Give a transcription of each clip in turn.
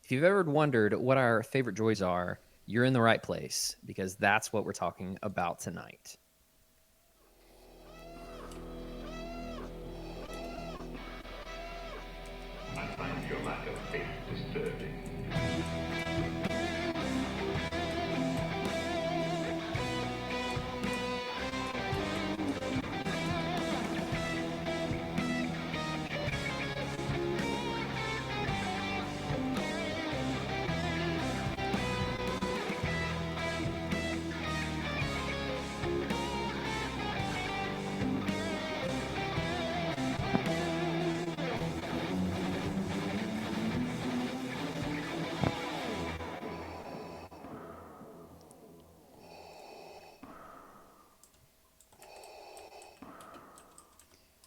If you've ever wondered what our favorite droids are, you're in the right place because that's what we're talking about tonight. I find your lack of faith disturbing.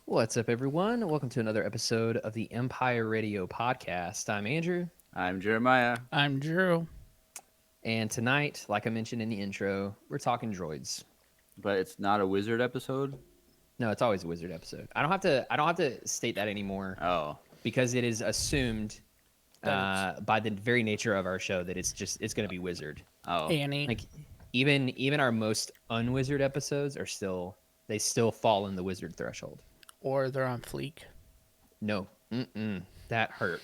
What's up, everyone? Welcome to another episode of the Empire Radio Podcast. I'm Andrew. I'm Jeremiah. I'm Drew. And tonight, like I mentioned in the intro, we're talking droids. But it's not a wizard episode? No, it's always a wizard episode. I don't have to state that anymore. Oh. Because it is assumed by the very nature of our show that it's going to be wizard. Oh. Annie. Like even our most unwizard episodes are still fall in the wizard threshold. Or they're on fleek. No. That hurt.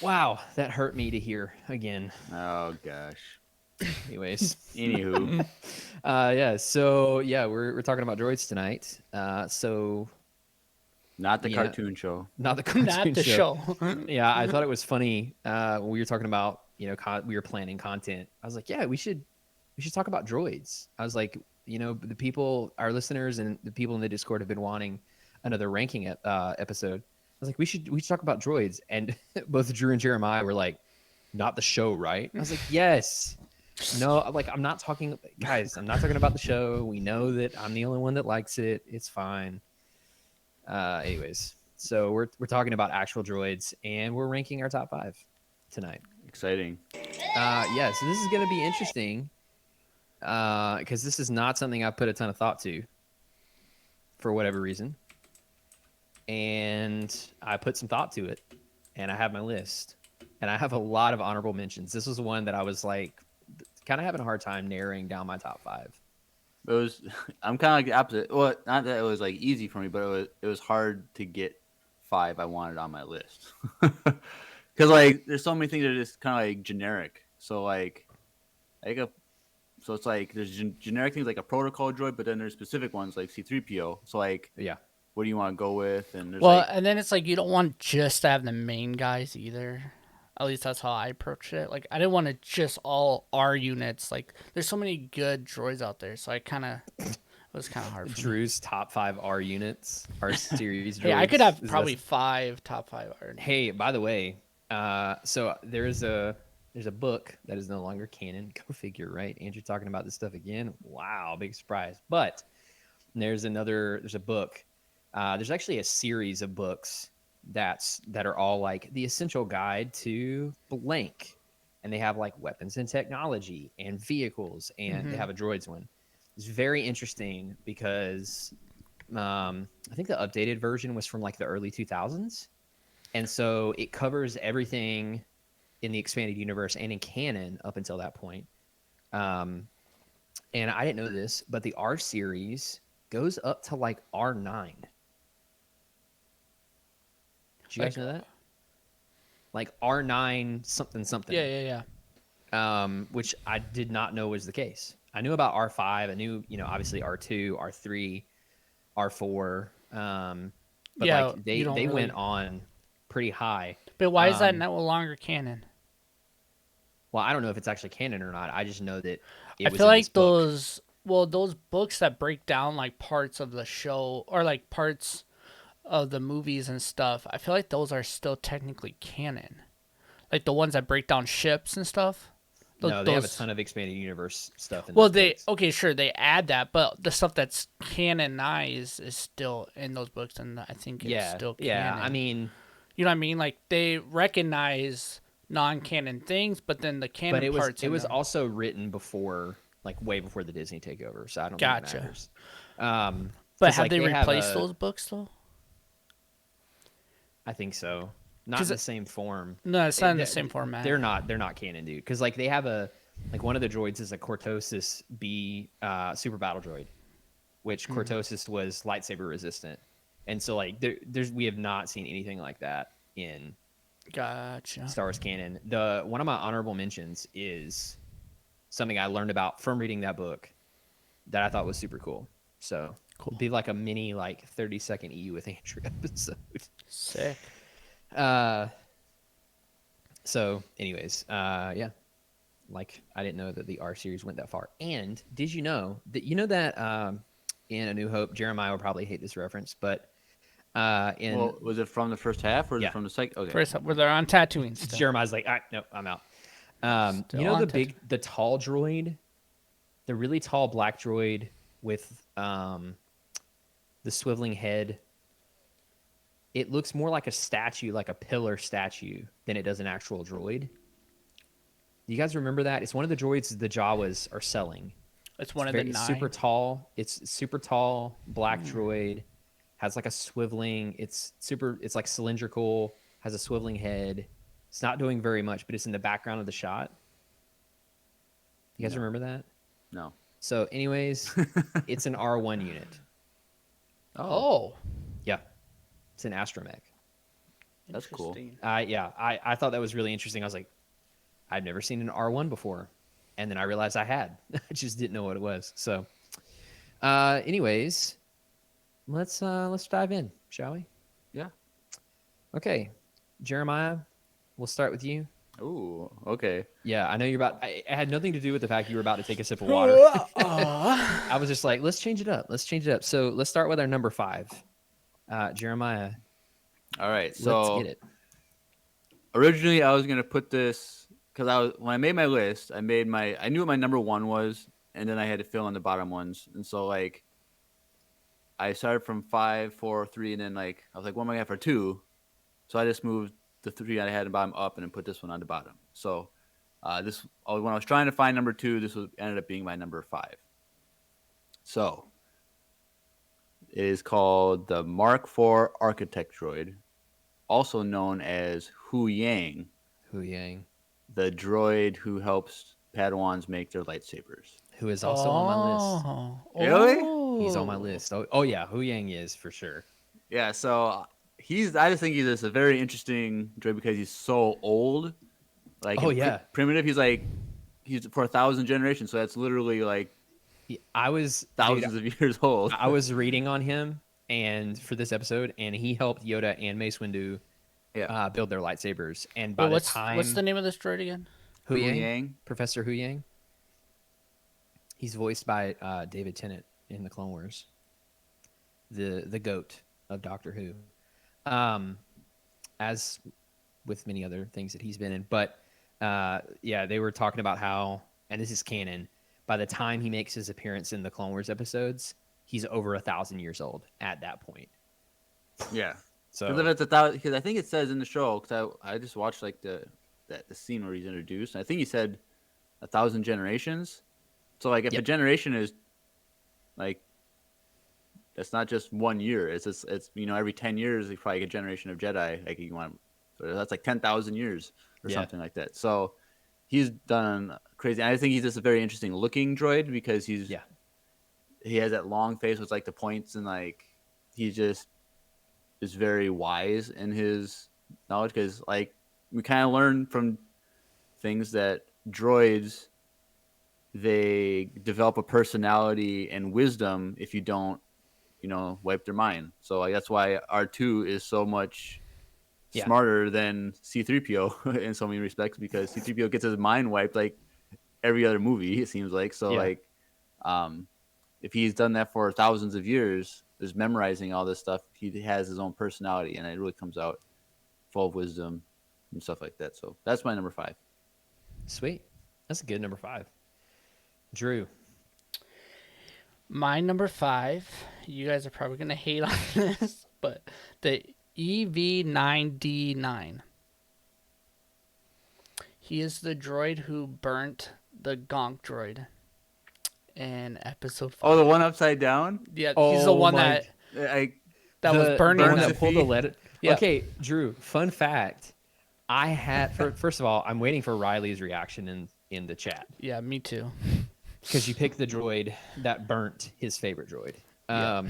Wow, that hurt me to hear again. Oh gosh. Anyways. Anywho. We're talking about droids tonight. Not the cartoon show. Not the cartoon Not the show. Yeah, I thought it was funny when we were talking about, we were planning content. I was like, yeah, we should talk about droids. I was like, the people, our listeners and the people in the Discord have been wanting another ranking episode. I was like, we should talk about droids. And both Drew and Jeremiah were like, not the show, right? I was like, yes. No, like I'm not talking about the show. We know that I'm the only one that likes it. It's fine. Anyways, so we're talking about actual droids and we're ranking our top 5 tonight. Exciting. So this is going to be interesting because this is not something I've put a ton of thought to for whatever reason. And I put some thought to it and I have my list and I have a lot of honorable mentions. This was one that I was like kind of having a hard time narrowing down my top 5. I'm kind of like the opposite. Well, not that it was like easy for me, but it was hard to get 5 I wanted on my list. Because like there's so many things that are just kind of like generic. So it's like there's generic things like a protocol droid, but then there's specific ones like C-3PO. So like, yeah, what do you want to go with? And there's and then it's like you don't want just to have the main guys either. At least that's how I approached it. Like I didn't want to just all R units. Like there's so many good droids out there, so it was kind of hard. Drew's top 5 R units, R series droids. Hey, I could have probably 5 top 5 R units. Hey, by the way, so there's a book that is no longer canon. Go figure, right? Andrew talking about this stuff again. Wow, big surprise. But there's a book. There's actually a series of books that are all like the essential guide to blank, and they have like weapons and technology and vehicles, and they have a droids one. It's very interesting because I think the updated version was from like the early 2000s, and so it covers everything in the expanded universe and in canon up until that point. And I didn't know this, but the R series goes up to like R9. Did you guys know that? Like R9 something. Yeah. Which I did not know was the case. I knew about R5. I knew, obviously R2, R3, R4. But yeah, like they went on pretty high. But why is that no longer canon? Well, I don't know if it's actually canon or not. I just know that it I was feel in like this book. those books that break down like parts of the show or like parts of the movies and stuff, I feel like those are still technically canon. Like the ones that break down ships and stuff. No, they have a ton of expanded universe stuff in Well, those books. okay, sure, they add that, but the stuff that's canonized is still in those books, and I think it's still canon. Yeah, I mean, you know what I mean? Like they recognize non-canon things, but then the canon parts. It was also written before, like way before the Disney takeover, so I don't Gotcha. think it matters. But have they replaced those books though? I think so. not in the same form. No, it's not in the Th- same format. They're not canon, dude. Because like they have one of the droids is a Cortosis B super battle droid, which Cortosis was lightsaber resistant, and so like we have not seen anything like that in Gotcha. Star Wars canon. One of my honorable mentions is something I learned about from reading that book that I thought was super cool. So it'd be like a mini 30-second EU with Andrew episode. Sick. So anyways, yeah. Like I didn't know that the R series went that far. And did you know that in A New Hope, Jeremiah will probably hate this reference, but Well, was it from the first half or was Yeah. it from the second? Okay. First, where they're on Tatooine still. Jeremiah's like, no, I'm out. Still You know on the tall droid, the really tall black droid with the swiveling head. It looks more like a statue, like a pillar statue, than it does an actual droid. You guys remember that? It's one of the droids the Jawas are selling. It's one of the 9. Super tall. It's super tall, black droid. Has like a swiveling. It's like cylindrical. Has a swiveling head. It's not doing very much, but it's in the background of the shot. You guys remember that? No. So, anyways, it's an R1 unit. Oh. Yeah, it's an astromech. That's cool. Interesting. I thought that was really interesting. I was like, I've never seen an R1 before, and then I realized I had. I just didn't know what it was. So, anyways, let's dive in, shall we? Yeah. Okay, Jeremiah, we'll start with you. Ooh. Okay. Yeah, I know you're about. It had nothing to do with the fact you were about to take a sip of water. I was just like, let's change it up. So let's start with our number 5, Jeremiah. All right. So Let's get it. originally, I was gonna put this because when I made my list, I knew what my number 1 was, and then I had to fill in the bottom ones, and so like I started from 5, 4, 3, and then I was like, what am I gonna have for 2? So I just moved the 3 I had in the bottom up, and then put this one on the bottom. So when I was trying to find number 2, ended up being my number 5. So it is called the Mark IV Architect Droid, also known as Hu Yang, Hu Yang, the droid who helps Padawans make their lightsabers. who is also on my list. Really? He's on my list. Oh yeah, Hu Yang is for sure. Yeah, so I just think he's just a very interesting droid because he's so old. Primitive. He's for 1,000 generations, so that's literally thousands of years old. I was reading on him and for this episode, and he helped Yoda and Mace Windu build their lightsabers. And by what's the name of this droid again? Hu Yang, Professor Hu Yang. He's voiced by David Tennant in the Clone Wars, the goat of Doctor Who, as with many other things that he's been in. But they were talking about how, and this is canon, by the time he makes his appearance in the Clone Wars episodes, he's over 1,000 years old at that point. Yeah. So Because I think it says in the show, because I just watched the scene where he's introduced, and I think he said 1,000 generations. So if a generation is that's not just 1 year. It's every 10 years you probably get a generation of Jedi. So that's 10,000 years or something like that. So he's done crazy. And I think he's just a very interesting looking droid because he has that long face with the points, and he just is very wise in his knowledge because we kind of learn from things that droids, they develop a personality and wisdom if you don't wipe their mind. So that's why R2 is so much smarter than C-3PO in so many respects, because C-3PO gets his mind wiped every other movie, it seems like. So if he's done that for thousands of years, is memorizing all this stuff, he has his own personality, and it really comes out full of wisdom and stuff like that. So that's my number 5. Sweet. That's a good number 5. Drew. My number 5, you guys are probably going to hate on this, but the EV9D9. He is the droid who burnt the Gonk droid in episode 5. Oh, the one upside down? Yeah, he's the one that was burning the one them. that pulled the letter. Yeah. Okay, Drew. Fun fact: I had first of all, I'm waiting for Riley's reaction in the chat Yeah, me too. because you picked the droid that burnt his favorite droid. Yeah.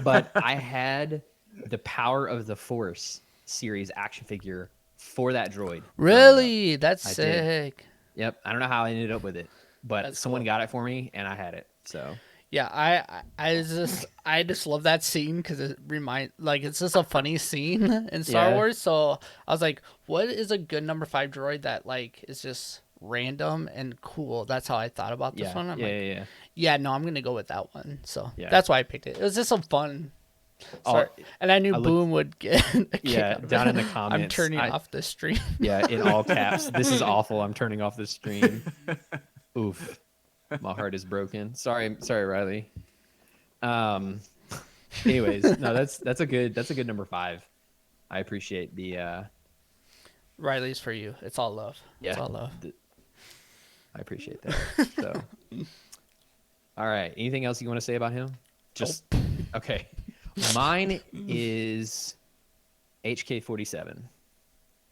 But I had the Power of the Force series action figure for that droid. growing up. Really? That's I did. sick. Yep. I don't know how I ended up with it, but That's someone cool. got it for me and I had it. So Yeah, I just love that scene because it's just a funny scene in Star Yeah. Wars. So I was like, what is a good number 5 droid that like is just random and cool? That's how I thought about this yeah, one. I'm yeah, like, yeah, yeah. yeah, no, I'm gonna go with that one. So Yeah. that's why I picked it. It was just some fun. Sorry. Oh, And I knew I looked- Boom would get a kick Yeah, out of down it. in the I'm comments, turning off the stream. Yeah, in all caps. This is awful. I'm turning off the stream. Oof. My heart is broken. Sorry, Riley. Anyways, no, that's a good number 5. I appreciate the Riley's for you. It's all love. It's yeah. all love. I appreciate that. So all right. Anything else you want to say about him? Just okay. Mine is HK-47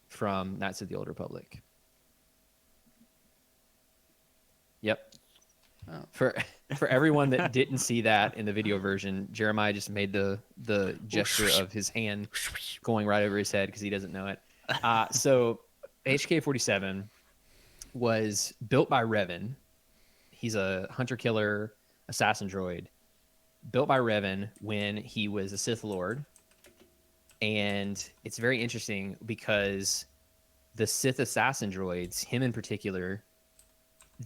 from Knights of the Old Republic. Yep. Oh. For everyone that didn't see that in the video version, Jeremiah just made the gesture of his hand going right over his head because he doesn't know it. So HK-47 was built by Revan. He's a hunter-killer assassin droid built by Revan when he was a Sith Lord. And it's very interesting because the Sith assassin droids, him in particular,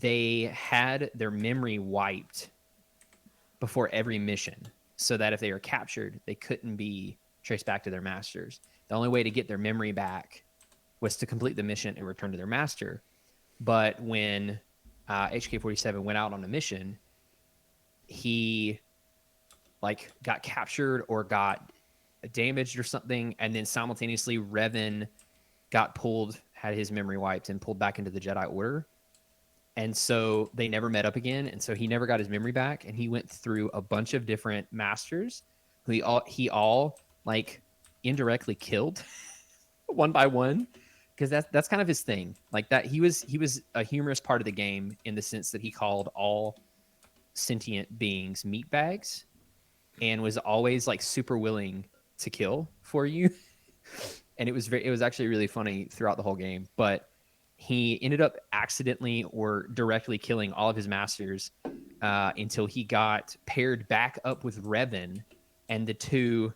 they had their memory wiped before every mission so that if they were captured, they couldn't be traced back to their masters. The only way to get their memory back was to complete the mission and return to their master. But when HK-47 went out on a mission, he like got captured or got damaged or something, and then simultaneously Revan had his memory wiped and pulled back into the Jedi Order. And so they never met up again, and so he never got his memory back, and he went through a bunch of different masters who he all like indirectly killed one by one, because that's kind of his thing. Like that he was a humorous part of the game in the sense that he called all sentient beings meat bags and was always like super willing to kill for you. And it was actually really funny throughout the whole game, but he ended up accidentally or directly killing all of his masters until he got paired back up with Revan, and the two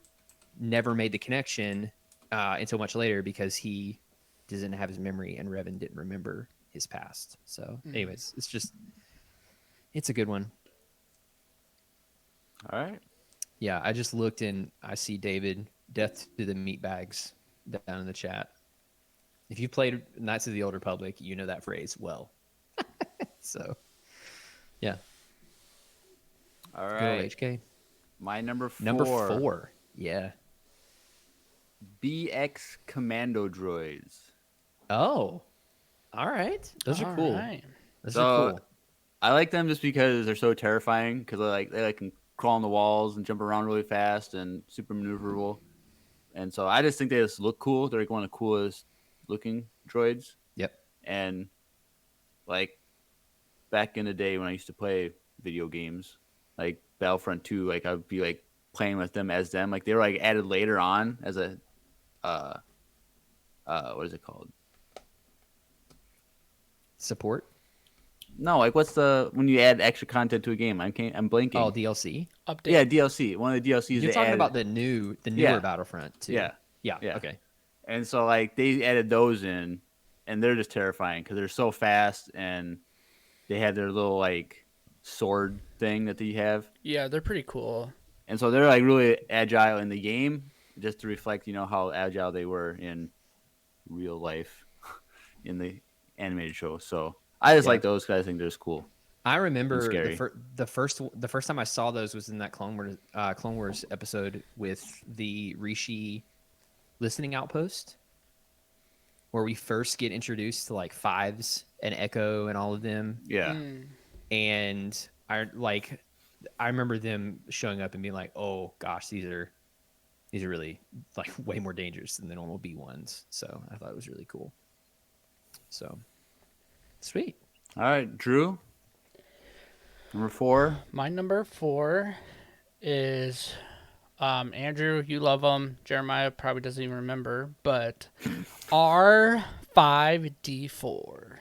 never made the connection until much later because he doesn't have his memory and Revan didn't remember his past. So anyways, it's a good one. All right. Yeah, I just looked and I see David, death to the meat bags, down in the chat. If you've played Knights of the Old Republic, you know that phrase well. So, yeah. All Good old right. HK. My number 4. Number 4. Yeah. BX Commando Droids. Oh. All right. Those are cool. Right. Those So, are cool. I like them just because they're so terrifying. Because they can crawl on the walls and jump around really fast and super maneuverable. And so I just think they just look cool. They're like one of the coolest looking droids. Yep. And like back in the day when I used to play video games, like Battlefront 2, like I would be like playing with them as them. Like they were like added later on as a what is it called? Support. No, like what's when you add extra content to a game? I'm blanking. Oh, DLC. Update. Yeah, DLC. One of the DLCs. You're they talking added. about the newer Yeah. Battlefront too. Yeah. Yeah. Yeah. Okay. And so like they added those in, and they're just terrifying because they're so fast, and they have their little like sword thing that they have, Yeah, they're pretty cool. and so they're like really agile in the game, just to reflect how agile they were in real life in the animated show. So I just like those because I think they're just cool. I remember scary. the first time I saw those was in that Clone Wars episode with the Rishi listening outpost, where we first get introduced to like Fives and Echo and all of them. Yeah. And I remember them showing up and being like, "Oh gosh, these are these are really like way more dangerous than the normal B1s. So I thought it was really cool. So sweet. All right, Drew. Number 4. My number 4 is Andrew. You love him. Jeremiah probably doesn't even remember, but R5D4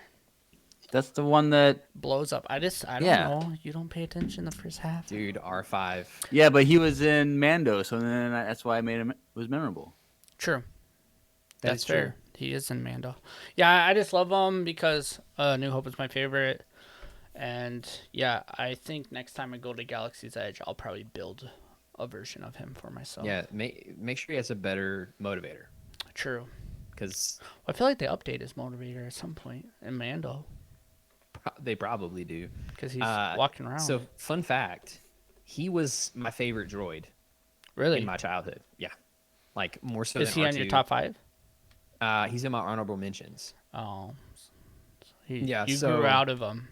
That's the one that. blows up. I don't Yeah. know. You don't pay attention the first half. Dude, R5. Yeah, but he was in Mando, so then that's why I made him. It was memorable. True. That That's is true. fair. He is in Mando. Yeah, I just love him because New Hope is my favorite. And yeah, I think next time I go to Galaxy's Edge, I'll probably build a version of him for myself. Yeah, make sure he has a better motivator True. because I feel like they update his motivator at some point in Mando they probably do. because he's walking around. So, fun fact, he was my favorite droid really, in my childhood. Yeah, like more so is than he R2. on your top 5? He's in my honorable mentions. Oh, Yeah, you so- grew out of him.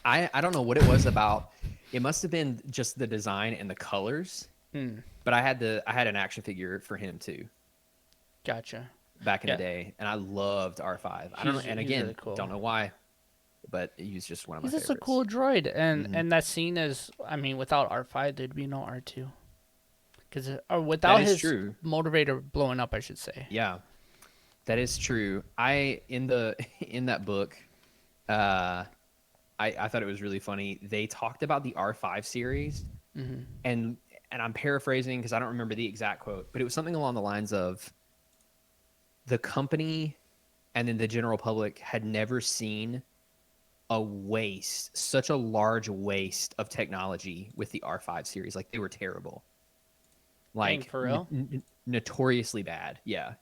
I don't know what it was about. It must have been just the design and the colors. But I had an action figure for him too Gotcha. back in Yeah. the day, and I loved R5. I don't know, and He's again, really cool. don't know why, but he was just one of my He's just favorites. a cool droid, and that scene is. I mean, without R5, there'd be no R2. Because or without That is his true. motivator blowing up, I should say. Yeah, that is true. In that book, I thought it was really funny. They talked about the R5 series, and I'm paraphrasing because I don't remember the exact quote, but it was something along the lines of the company and then the general public had never seen such a large waste of technology with the R5 series. Like they were terrible. Like for real? notoriously bad. Yeah.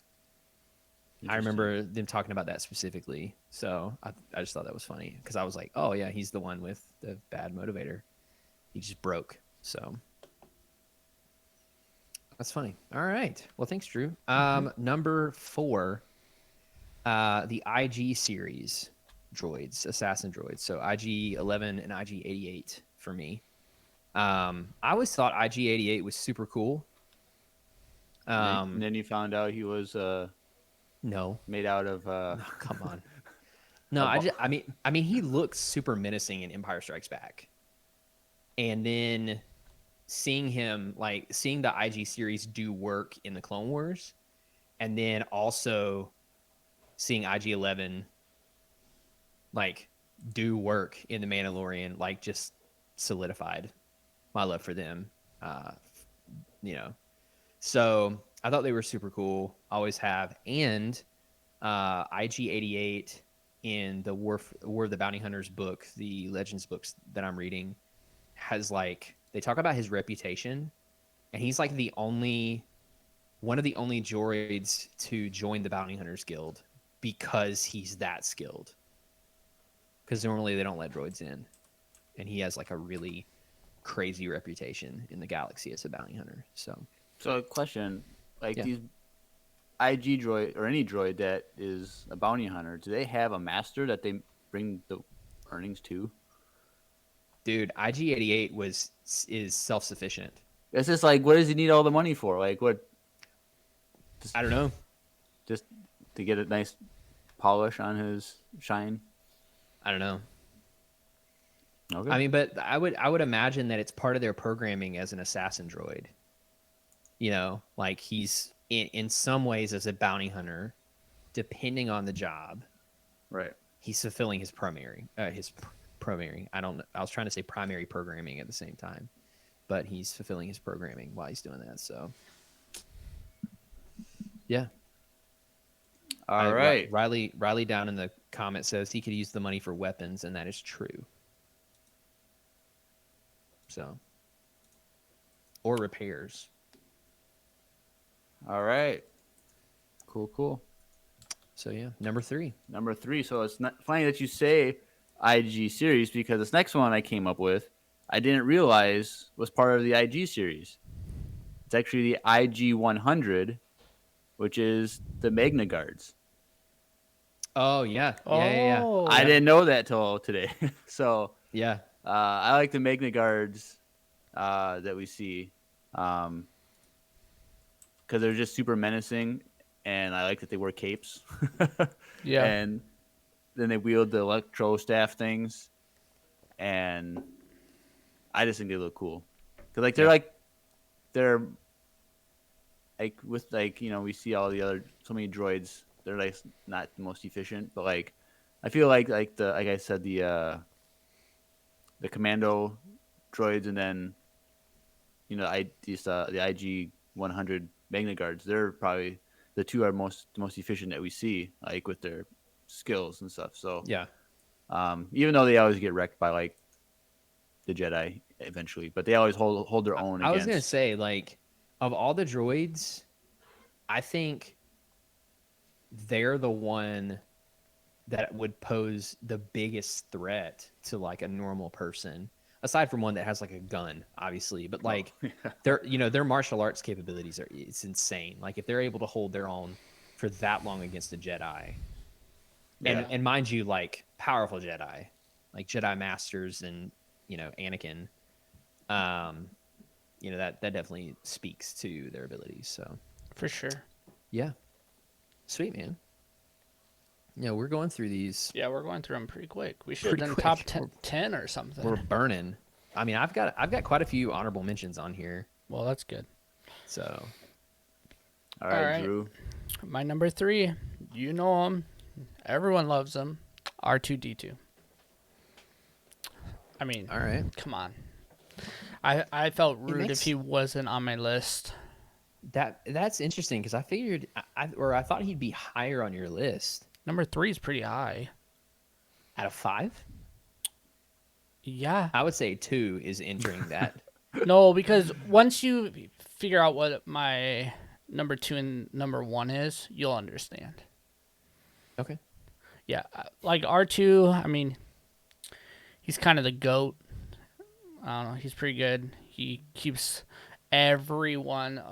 I remember them talking about that specifically. So I just thought that was funny because I was like, oh yeah, he's the one with the bad motivator. He just broke. So that's funny. All right. Well, thanks, Drew. Number 4, the IG series droids, assassin droids. So IG-11 and IG-88 for me. I always thought IG-88 was super cool. And then you found out he was No, made out of. come on. No, I mean, he looks super menacing in Empire Strikes Back, and then seeing the IG series do work in the Clone Wars, and then also seeing IG-11 like do work in the Mandalorian, like just solidified my love for them. So I thought they were super cool. Always have. And IG-88 in the War of the Bounty Hunters book, the Legends books that I'm reading, has they talk about his reputation, and he's like one of the only droids to join the Bounty Hunters Guild because he's that skilled. Because normally they don't let droids in, and he has like a really crazy reputation in the galaxy as a bounty hunter. So a question, Yeah. these IG droid or any droid that is a bounty hunter, do they have a master that they bring the earnings to? dude, IG-88 is self-sufficient. It's just like, what does he need all the money for? Like, what? I don't know. Just to get a nice polish on his shine? I don't know. Okay. I mean, but I would imagine that it's part of their programming as an assassin droid. Like he's in some ways as a bounty hunter, depending on the job, right. he's fulfilling his primary. I was trying to say primary programming at the same time, but he's fulfilling his programming while he's doing that. So, yeah. All right. Riley down in the comment says he could use the money for weapons, and that is true. So, or repairs. All right. Cool. So yeah, number 3. Number 3. So it's not funny that you say IG series, because this next one I came up with, I didn't realize was part of the IG series. It's actually the IG 100, which is the Magna Guards. Oh yeah, yeah. Oh, I didn't know that till today. So Yeah. I like the Magna Guards that we see, because because they're just super menacing, and I like that they wear capes. Yeah. And then they wield the electro staff things, and I just think they look cool. Cause like they're like with like we see all the other so many droids. They're like not the most efficient, but like I feel like I said the commando droids, and then the IG 100 Magna Guards. They're probably the two are the most efficient that we see, like with their skills and stuff. So Yeah. even though they always get wrecked by like the Jedi eventually, but they always hold their own. I was against... gonna say, like, of all the droids, I think they're the one that would pose the biggest threat to like a normal person, aside from one that has like a gun, obviously. But like, their martial arts capabilities it's insane. Like if they're able to hold their own for that long against a Jedi, and mind you, like powerful Jedi, like Jedi Masters and Anakin, that definitely speaks to their abilities. So For sure. yeah, sweet, man. We're going through these. Yeah, we're going through them pretty quick. We should have Pretty done quick. top 10 or something. We're burning. I mean, I've got quite a few honorable mentions on here. Well, that's good. So All right, All right. Drew. My number 3, you know him. Everyone loves him. R2-D2. I mean, all right, come on. I felt rude makes- if he wasn't on my list. that's interesting because I figured I thought he'd be higher on your list. Number 3 is pretty high. Out of 5, Yeah. I would say 2 is entering that. No, because once you figure out what my number 2 and number 1 is, you'll understand. Okay. Yeah, like R2, I mean, he's kind of the GOAT. I don't know, he's pretty good. He keeps everyone,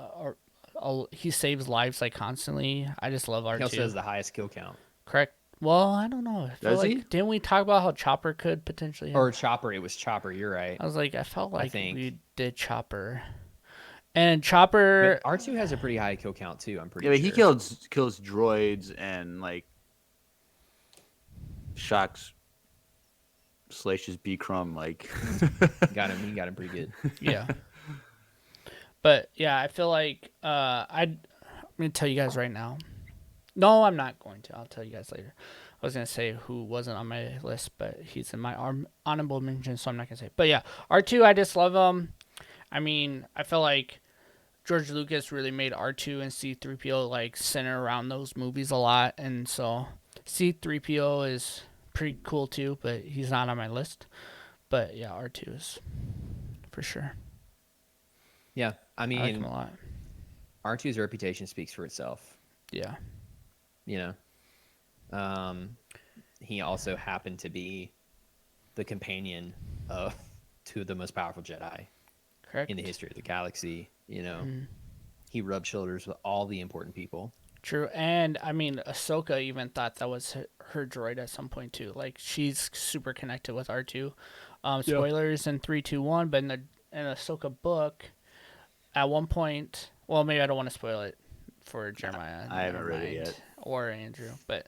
he saves lives like constantly. I just love R2. He also has the highest kill count. Correct. Well, I don't know. I feel Does like, he? didn't we talk about how Chopper could potentially have? Or Chopper. It was Chopper. You're right. I was like, I felt like think. we did Chopper. And Chopper, But R2 has a pretty high kill count too. I'm pretty Yeah, but sure. he kills droids and like shocks slashes B Crumb like. got him. He got him pretty good. yeah. But yeah, I feel like I'm gonna tell you guys right now. No, I'm not going to. I'll tell you guys later. I was gonna say who wasn't on my list, but he's in my honorable mention, so I'm not gonna say. But yeah, R2, I just love him. I mean, I feel like George Lucas really made R2 and C-3PO like center around those movies a lot, and so C-3PO is pretty cool too, but he's not on my list. But yeah, R2 is for sure. Yeah, I I like him mean, a lot. R2's reputation speaks for itself. Yeah. He also happened to be the companion of two of the most powerful Jedi Correct. in the history of the galaxy. He rubbed shoulders with all the important people. True, and I mean, Ahsoka even thought that was her droid at some point too. Like she's super connected with R2. Spoilers in 3, 2, 1, but in the Ahsoka book, at one point, well, maybe I don't want to spoil it for Jeremiah. I haven't never read it mind, yet. or Andrew, but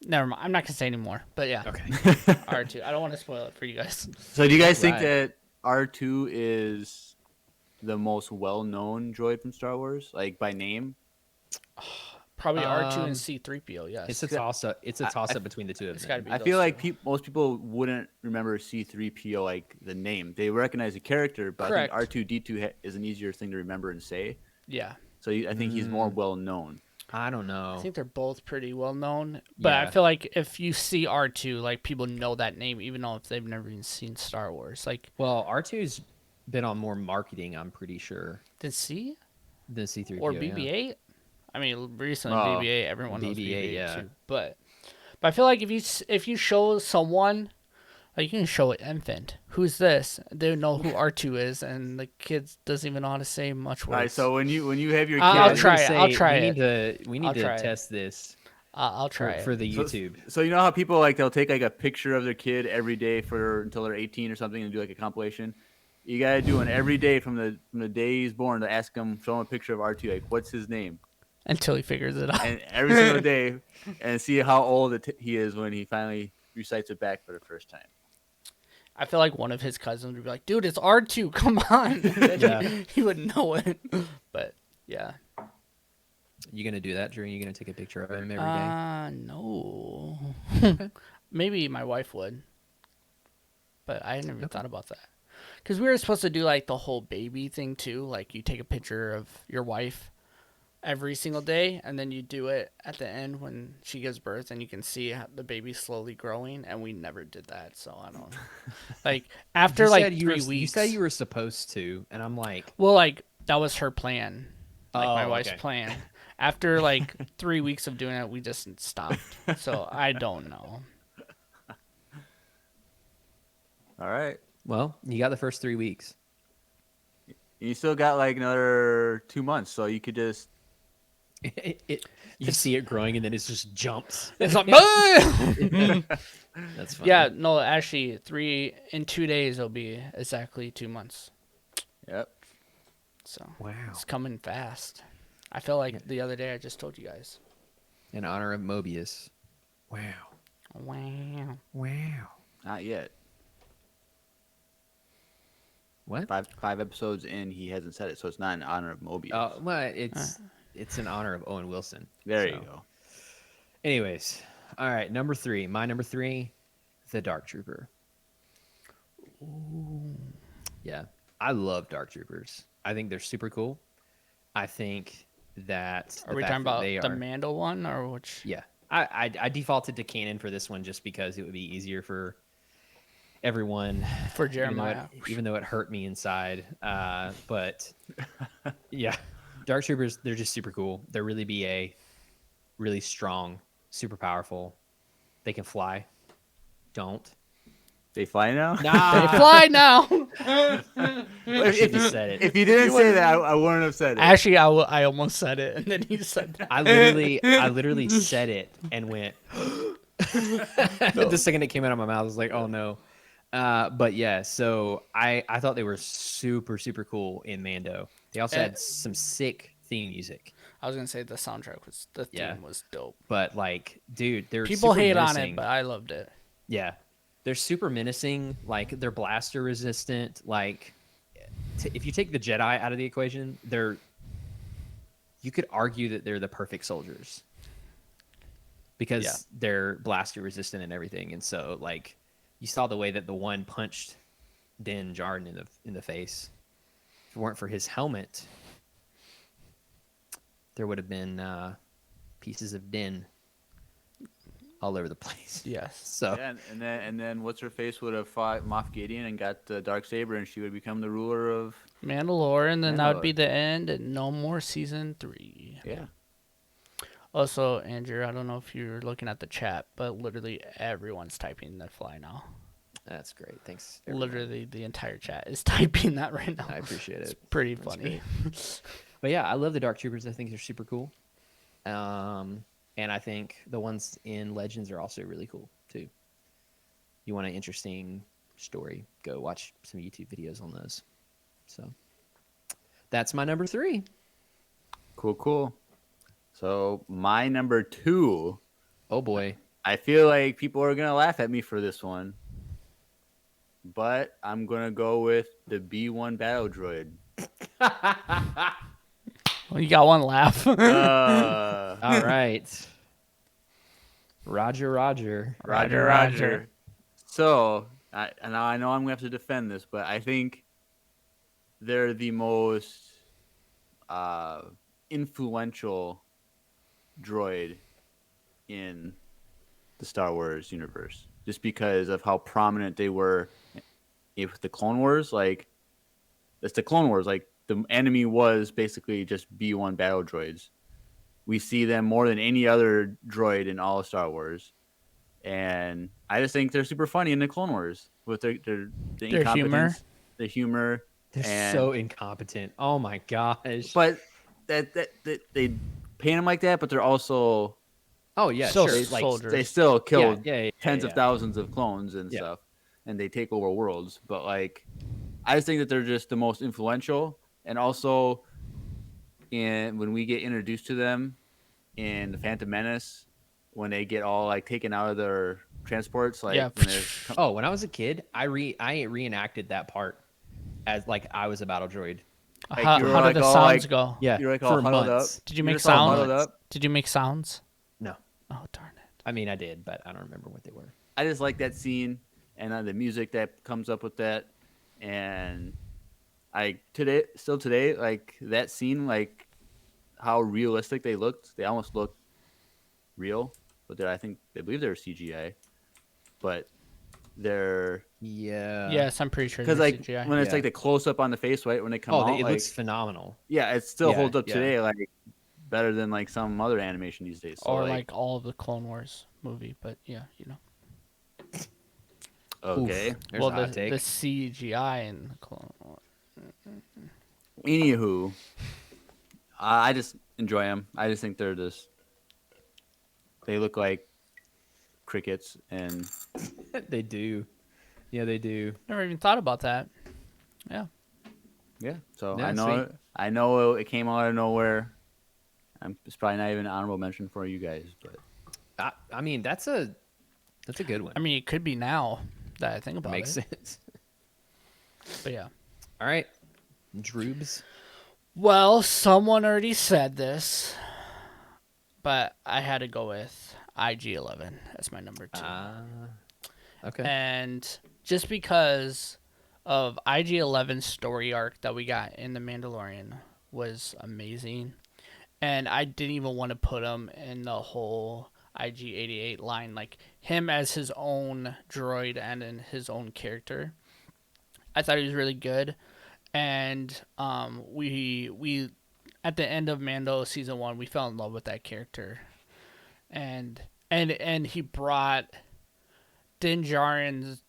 never mind. I'm not gonna say anymore. But yeah, Okay. R2. I don't want to spoil it for you guys. So do you guys think Right. that R2 is the most well-known droid from Star Wars, like by name? Probably R2 Um, and C-3PO. Yes. It's a toss up. It's a toss up between the two of It's them. gotta be I those feel like two. most people wouldn't remember C-3PO like the name. They recognize the character, but Correct. I think R2-D2 is an easier thing to remember and say. Yeah. So I think he's more well-known. I don't know. I think they're both pretty well known, but I Yeah. feel like if you see R2, like people know that name, even though if they've never even seen Star Wars. Like, Well, R2's been on more marketing, I'm pretty sure, did C than C-3PO. or yeah. BB-8? I mean, recently Oh, BB-8, everyone knows BB-8, BB-8 yeah. too. But I feel like if you show someone, like you can show an infant, who's this? They know who R2 is, and the kid doesn't even know how to say much words. All right, so when you have your kid, I'll I was try gonna it. I'll say, try we it. We need I'll to try it. test this I'll try it. for the So- YouTube. So you know how people like they'll take like a picture of their kid every day until they're 18 or something and do like a compilation. You gotta do one every day from the day he's born to ask him, show him a picture of R2, like what's his name, Until he figures it out. and every single day, and see how old he is when he finally recites it back for the first time. I feel like one of his cousins would be like, "Dude, it's R2. Come on." Yeah. He wouldn't know it. But yeah. You gonna do that, Drew? You gonna take a picture of him every day? No. Maybe my wife would. But I never thought about that. Because we were supposed to do like the whole baby thing too. Like you take a picture of your wife every single day, and then you do it at the end when she gives birth, and you can see how the baby slowly growing. And we never did that, so I don't. Like after You like said 3 you weeks. said you were supposed to, and I'm like, Well, like that was her plan, like my Oh, wife's okay. plan. After like 3 weeks of doing it, we just stopped. So I don't know. All right. well, you got the first 3 weeks. You still got like another 2 months, so you could just You see it growing, and then it just jumps. It's like, That's funny. yeah, no, actually, in 2 days it'll be exactly 2 months. yep. So Wow. it's coming fast. I feel like the other day I just told you guys. In honor of Mobius. Wow. Wow. Wow. Not yet. What? Five episodes in, he hasn't said it, so it's not in honor of Mobius. Oh, well, it's in honor of Owen Wilson. there you so. go. Anyways, all right, number 3. My number 3, the Dark Trooper. Ooh. Yeah, I love Dark Troopers. I think they're super cool. I think that Are we talking about the Mando one or which? Yeah, I defaulted to canon for this one just because it would be easier for everyone. For Jeremiah. even though it hurt me inside. But yeah, Dark Troopers, they're just super cool. They're really BA, really strong, super powerful. They can fly. Don't. They fly now? Nah, They fly now. I should have said it. If you didn't say that, I wouldn't have said it. Actually, I almost said it, and then he said that. I literally said it and went. The second it came out of my mouth, I was like, "Oh no!" But yeah, so I thought they were super super cool in Mando. They also had some sick theme music. I was gonna say the soundtrack was the theme was dope. But like, dude, they're People super hate on menacing. it, but I loved it. Yeah, they're super menacing. Like they're blaster resistant. Like if you take the Jedi out of the equation, you could argue that they're the perfect soldiers because they're blaster resistant and everything. And so like you saw the way that the one punched Din Djarin in the face. If it weren't for his helmet, there would have been pieces of Din all over the place. Yes. So Yeah, and then what's her face would have fought Moff Gideon and got the Darksaber, and she would become the ruler of. Mandalore, and then that would be Mandalore. the end, and no more season 3. Yeah. Also, Andrew, I don't know if you're looking at the chat, but literally everyone's typing the fly now. that's great. Thanks. everyone. Literally the entire chat is typing that right now. I appreciate It's it. pretty That's funny. But yeah, I love the Dark Troopers. I think they're super cool. And I think the ones in Legends are also really cool too. You want an interesting story, go watch some YouTube videos on those. So that's my number 3. Cool. So my number 2, Oh boy. I feel like people are gonna laugh at me for this one, but I'm gonna go with the B1 battle droid. Well, you got one laugh. All right. Roger. Roger. So, now I know I'm gonna have to defend this, but I think they're the most influential droid in the Star Wars universe, just because of how prominent they were with the Clone Wars. Like, it's the Clone Wars. Like, the enemy was basically just B1 battle droids. We see them more than any other droid in all of Star Wars. And I just think they're super funny in the Clone Wars with their incompetence, humor. the humor. They're And- so incompetent. Oh my gosh. But that they paint them like that, but they're also oh yeah, Still sure. s- Like, soldiers. they still kill yeah, tens of yeah. thousands of clones and Yeah. stuff, and they take over worlds. But like, I just think that they're just the most influential, and also when we get introduced to them in the Phantom Menace, when they get all like taken out of their transports, like Yeah. when they're Oh, when I was a kid, I reenacted that part as like I was a battle droid. like How you were how did like the all sounds like go? Yeah, you're like all for huddled months. up. Did you You're make just all sounds? huddled up. Did you make sounds? No, Oh darn it! I mean I did, but I don't remember what they were. I just like that scene and the music that comes up with that, and still today, like that scene, like how realistic they looked. They almost looked real, but I think they believe they're CGI, but they're Yeah. Yes, I'm pretty sure because they're like CGI. when it's Yeah. like the close up on the face, right when they come Oh, out, it like looks phenomenal. yeah, it still Yeah, holds up yeah. today, like better than like some other animation these days. So Or like all of the Clone Wars movie, but yeah, you know. okay. Oof, there's Well, a hot the take. CGI in the Clone Wars. Anywho, I just enjoy them. I just think they look like crickets, and They do. Yeah, they do. Never even thought about that. Yeah. yeah. So Yeah, I know it came out of nowhere. It's probably not even an honorable mention for you guys, but I mean that's a good one. I mean, it could be now that I think about Makes it. sense. But yeah. All right, Droobs. Well, someone already said this, but I had to go with IG-11 as my number 2. Okay. And just because of IG-11's story arc that we got in The Mandalorian was amazing. And I didn't even want to put him in the whole IG-88 line, like him as his own droid and in his own character. I thought he was really good. And we at the end of Mando season 1, we fell in love with that character. And he brought Din Djarin's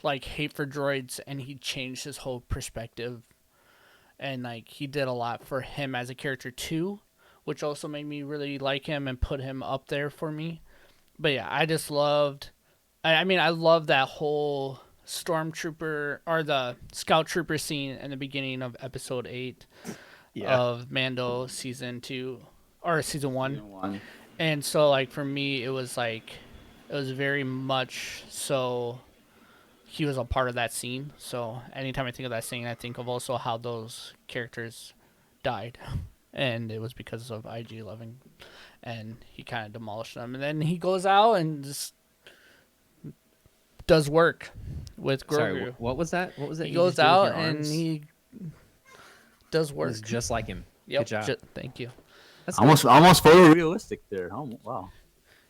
like hate for droids, and he changed his whole perspective, and like he did a lot for him as a character too, which also made me really like him and put him up there for me. But yeah, I just loved. I mean, I love that whole stormtrooper or the scout trooper scene in the beginning of episode 8 of Mando season 2 or season 1. Season 1. And so, like, for me, it was very much so he was a part of that scene. So, anytime I think of that scene, I think of also how those characters died. And it was because of IG-11. And he kind of demolished them. And then he goes out and just does work with Grogu. Sorry, what was that? What was that? He you goes just did with out your and arms? he does It work. was just like him. Yep. Good job. Thank you. That's Almost photorealistic there. Oh, wow.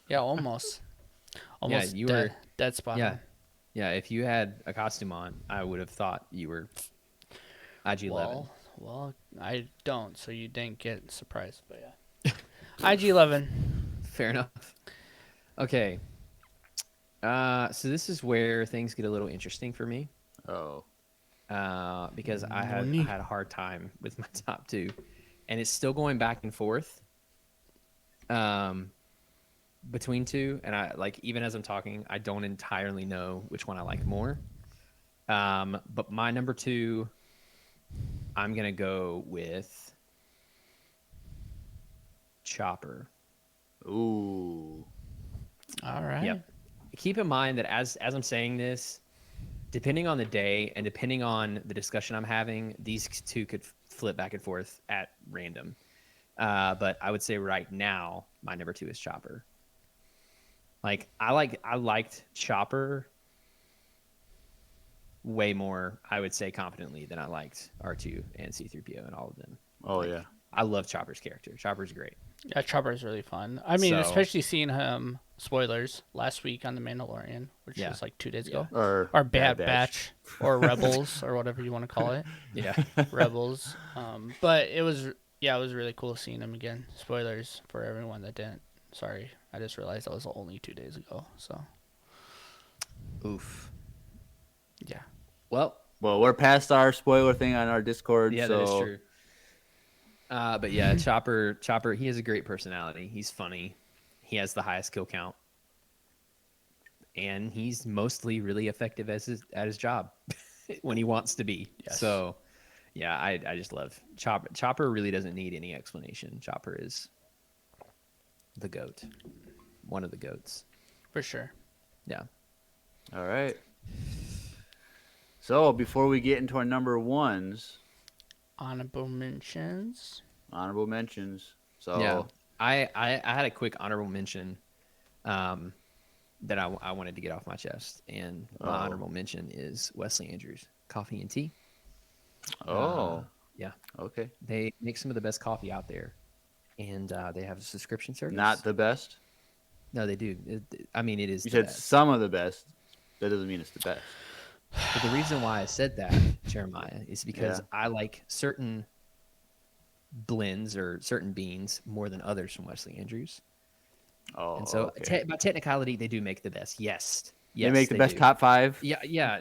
Yeah, almost. Almost you dead, were- dead spot Yeah. on. Yeah, if you had a costume on, I would have thought you were IG-11. Well, I don't, so you didn't get surprised, but yeah. IG-11. Fair enough. Okay. So this is where things get a little interesting for me, Oh. because I had a hard time with my top 2, and it's still going back and forth between 2, and I like even as I'm talking, I don't entirely know which one I like more. But my number 2, I'm gonna go with Chopper. Ooh. All right. Yep. Keep in mind that as I'm saying this, depending on the day and depending on the discussion I'm having, these 2 could flip back and forth at random. But I would say right now, my number 2 is Chopper. Like I liked Chopper way more, I would say confidently, than I liked R2 and C-3PO and all of them. Oh, yeah. I love Chopper's character. Chopper's great. Yeah, Chopper's really fun. I mean, So- especially seeing him, spoilers, last week on The Mandalorian, which Yeah. was like 2 days ago. Or Bad Batch, or Rebels, or whatever you want to call it. Yeah. Rebels. But it was really cool seeing him again. Spoilers for everyone that didn't. Sorry, I just realized that was only 2 days ago. So, Oof. yeah. Well, Well, we're past our spoiler thing on our Discord. yeah, so that is true. But yeah, Chopper, he has a great personality. He's funny. He has the highest kill count. And he's mostly really effective at his job. when he wants to be. Yes. So, yeah, I just love Chopper. Chopper really doesn't need any explanation. Chopper is the goat, one of the goats. For sure. Yeah. All right. So before we get into our number ones, Honorable mentions. honorable mentions. So Yeah. I had a quick honorable mention that I wanted to get off my chest, and my honorable mention is Wesley Andrews Coffee and Tea. Yeah, Okay. they make some of the best coffee out there, and they have a subscription service. Not the best. No, they do. I mean, it is. You the said best. some of the best. That doesn't mean it's the best. But the reason why I said that, Jeremiah, is because Yeah. I like certain blends or certain beans more than others from Wesley Andrews. Oh, And so, okay. by technicality, they do make the best. Yes. They Yes, make the best do. top 5. Yeah, yeah.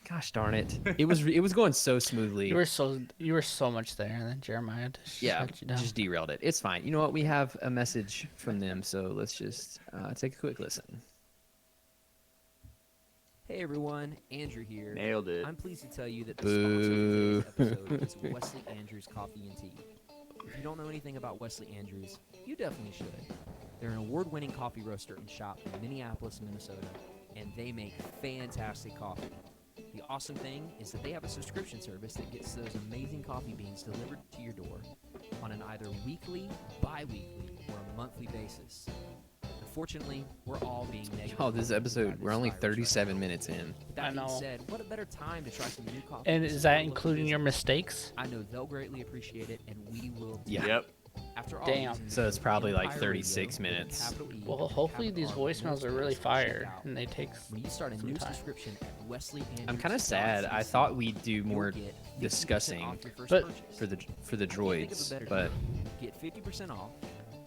Gosh darn it! It was going so smoothly. You were so much there, and then Jeremiah just Yeah, shut you down. just derailed it. It's fine. You know what? We have a message from them, so let's just take a quick listen. Hey everyone, Andrew here. Nailed it. I'm pleased to tell you that the sponsor of today's episode is Wesley Andrews Coffee and Tea. If you don't know anything about Wesley Andrews, you definitely should. They're an award-winning coffee roaster and shop in Minneapolis, Minnesota, and they make fantastic coffee. The awesome thing is that they have a subscription service that gets those amazing coffee beans delivered to your door on an either weekly, bi-weekly, or a monthly basis. Unfortunately, we're all being negative. Oh, this episode, we're only 37 minutes in. With that I being know. said, what a better time to try some new coffee. And and is support that local including your business. mistakes? I know they'll greatly appreciate it, and we will too. Yeah. Yep. After all, Damn. these So it's probably like Empire 36 Radio, minutes. capital E, Well, hopefully capital these R, voicemails are really check fire, out. and they take When you start a some new time. subscription at Wesley I'm kind of sad. I thought we'd do more discussing But- for the droids, but get 50% off.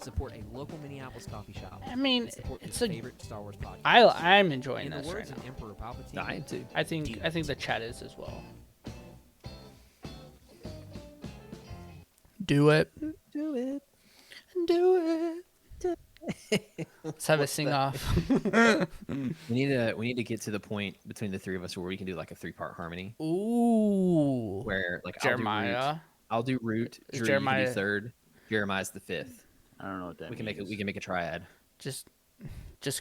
Support a local Minneapolis coffee shop. I mean, and support it's your a. favorite Star Wars podcast. I'm enjoying In the this right words now. of Emperor Palpatine, I am too. I think the chat is as well. Do it. Do it. Do it. Let's have a sing off. We need to get to the point between the three of us where we can do like a 3-part harmony, Ooh. where like Jeremiah. I'll do root. Is Drew, Jeremiah- you can do third. Jeremiah's the 5th. I don't know what that We can means. make a triad. Just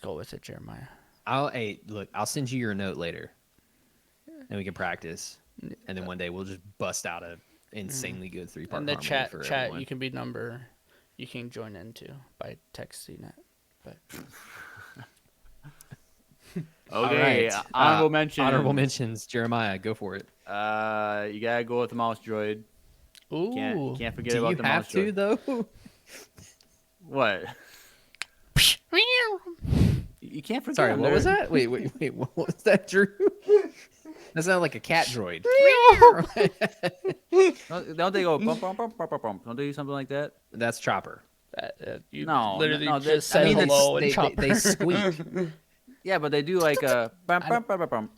go with it, Jeremiah. I'll send you your note later, and we can practice, and then one day we'll just bust out a insanely good 3-part And the harmony chat, for chat, everyone. you can be number. You can join in too by texting it. But Okay. All right. Honorable mention. Honorable mentions. Jeremiah, go for it. You gotta go with the mouse droid. ooh, Can't forget Do about you the have mouse to droid. though? What? You can't forget. Sorry, them. what was They're- that? Wait. What was that, Drew? That sounded like a cat droid. Don't they go bump bump bump bump bump bump? Don't they do something like that? That's Chopper. you No, literally no, just that- said I mean, hello and they chopper. squeak. Yeah, but they do like a bump bump bump bump bump.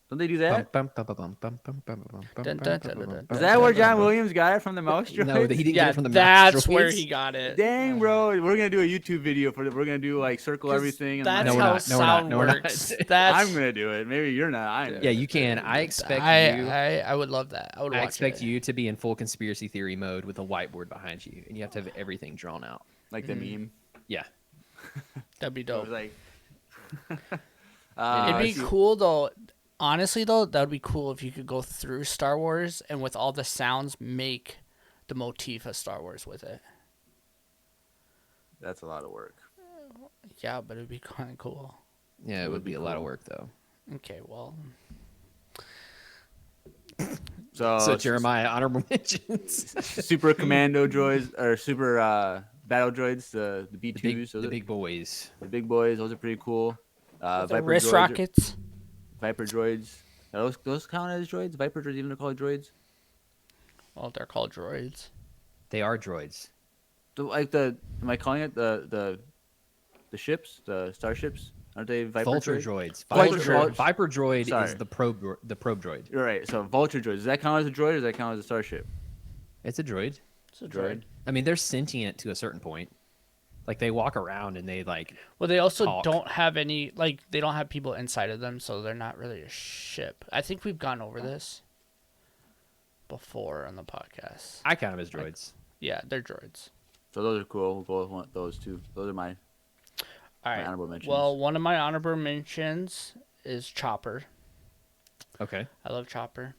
Don't they do that? Bum, bum, bum, bum, bum, bum, bum, bum, bum, Dun, bum, dun, bum, dun, bum, dun, bum, Is that where bum, John bum. Williams got it from the mouse droid? No, he didn't get Yeah, it from the that's mouse where droids. he got it. Dang, bro, we're gonna do a YouTube video for it. We're gonna do like circle everything. And That's No, we're how not. No, we're not. sound No, we're not. works. That's I'm gonna do it. Maybe you're not. I'm. Yeah, you can. I expect you. I would love that. I would. I Watch expect it. you to be in full conspiracy theory mode with a whiteboard behind you, and you have to have everything drawn out. Like the meme. Yeah. That'd be It dope. was like. It'd be let's see. cool though. Honestly though, that would be cool if you could go through Star Wars and with all the sounds make the motif of Star Wars with it. That's a lot of work. Yeah, but it'd be kind of cool. Yeah, it would be a lot of work though. Okay, well, So Jeremiah, honorable mentions. super commando droids or super battle droids, the B2s, the big boys. the big boys. Those are pretty cool. the Viper wrist droids, rockets. Viper droids. Are those count as droids? Viper droids, even they're called droids. Well, they're called droids. They are droids. Am I calling it the ships, the starships? Aren't they Viper Vulture droids? droids. Vulture- Viper droid Sorry. is the probe droid. You're right. So Vulture droids. Does that count as a droid or does that count as a starship? It's a droid. It's a droid. I mean, they're sentient to a certain point. Like they walk around and they like Well, they also talk. don't have any, like, they don't have people inside of them, so they're not really a ship. I think we've gone over this before on the podcast. I count them as droids. Yeah, they're droids. So those are cool. We'll go with those two. Those are my All right. honorable mentions. Well, one of my honorable mentions is Chopper. Okay. I love Chopper.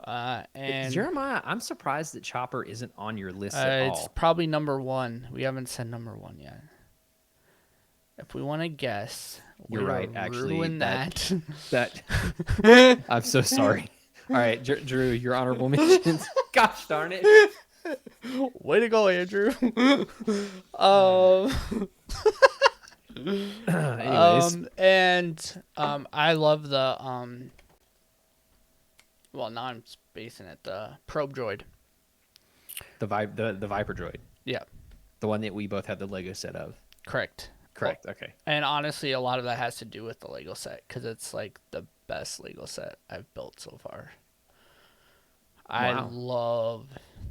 And Jeremiah, I'm surprised that Chopper isn't on your list at it's all. probably number 1. We haven't said number 1 yet. If we want to guess, You're right, actually, ruin that. That I'm so sorry. All right, Drew, your honorable mentions. Gosh darn it. Way to go, Andrew. Anyways, I love the well, now I'm spacing it, the probe droid. the Viper droid, Yeah, the one that we both have the Lego set of. correct. Correct. Okay. And honestly, a lot of that has to do with the Lego set because it's like the best Lego set I've built so far. I Wow. love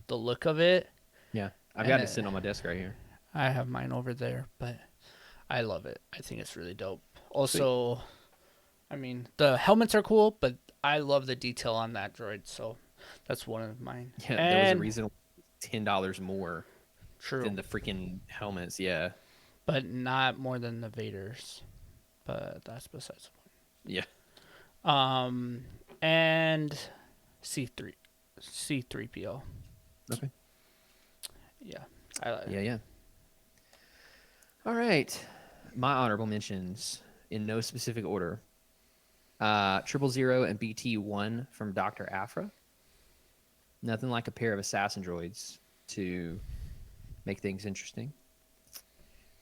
the look of it. Yeah, I've got it sitting on my desk right here. I have mine over there, but I love it. I think it's really dope. Also, I mean, the helmets are cool, but I love the detail on that droid, so that's one of mine. Yeah, there was a And- reason $10 more True, than the freaking helmets. Yeah. but not more than the Vaders. But that's besides the point. Yeah. And C3PO. Okay. Yeah. Yeah. All right. My honorable mentions in no specific order. 000 and BT-1 from Dr. Aphra. Nothing like a pair of assassin droids to make things interesting.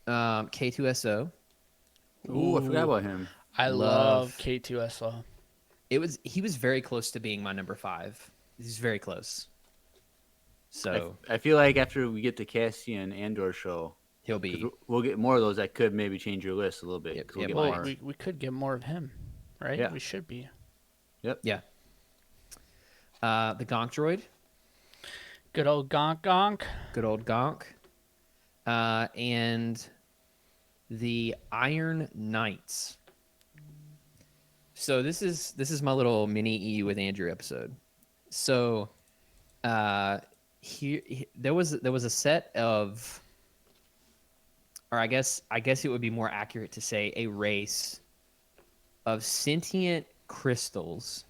K2SO. Ooh, I forgot about him. I love K2SO. He was very close to being my number 5. He's very close. So I feel like after we get the Cassian Andor show, he'll be. we'll get more of those that could maybe change your list a little bit. Yep, 'Cause we'll yep. get Well, more. we could get more of him, right? Yeah. We should be. Yeah. The Gonk droid. Good old Gonk Gonk. Good old Gonk. And the Iron Knights. So this is my little mini EU with Andrew episode. So there was a set of, or I guess it would be more accurate to say a race of sentient crystals.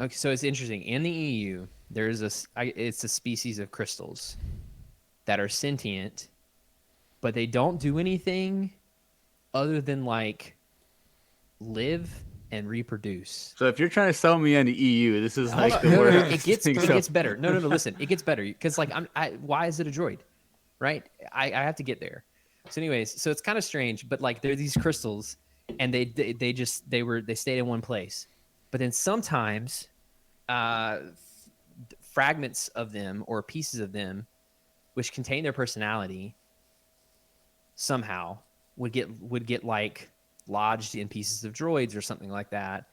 Okay, so it's interesting. In the EU, there's it's a species of crystals that are sentient, but they don't do anything other than like live and reproduce. So if you're trying to sell me on the EU, this is like the No, worst. it thing. gets better. No, listen, it gets better because like why is it a droid, right? I have to get there. So anyways, so it's kind of strange, but like there are these crystals, and they stayed in one place, but then sometimes fragments of them or pieces of them, which contain their personality, somehow would get like lodged in pieces of droids or something like that,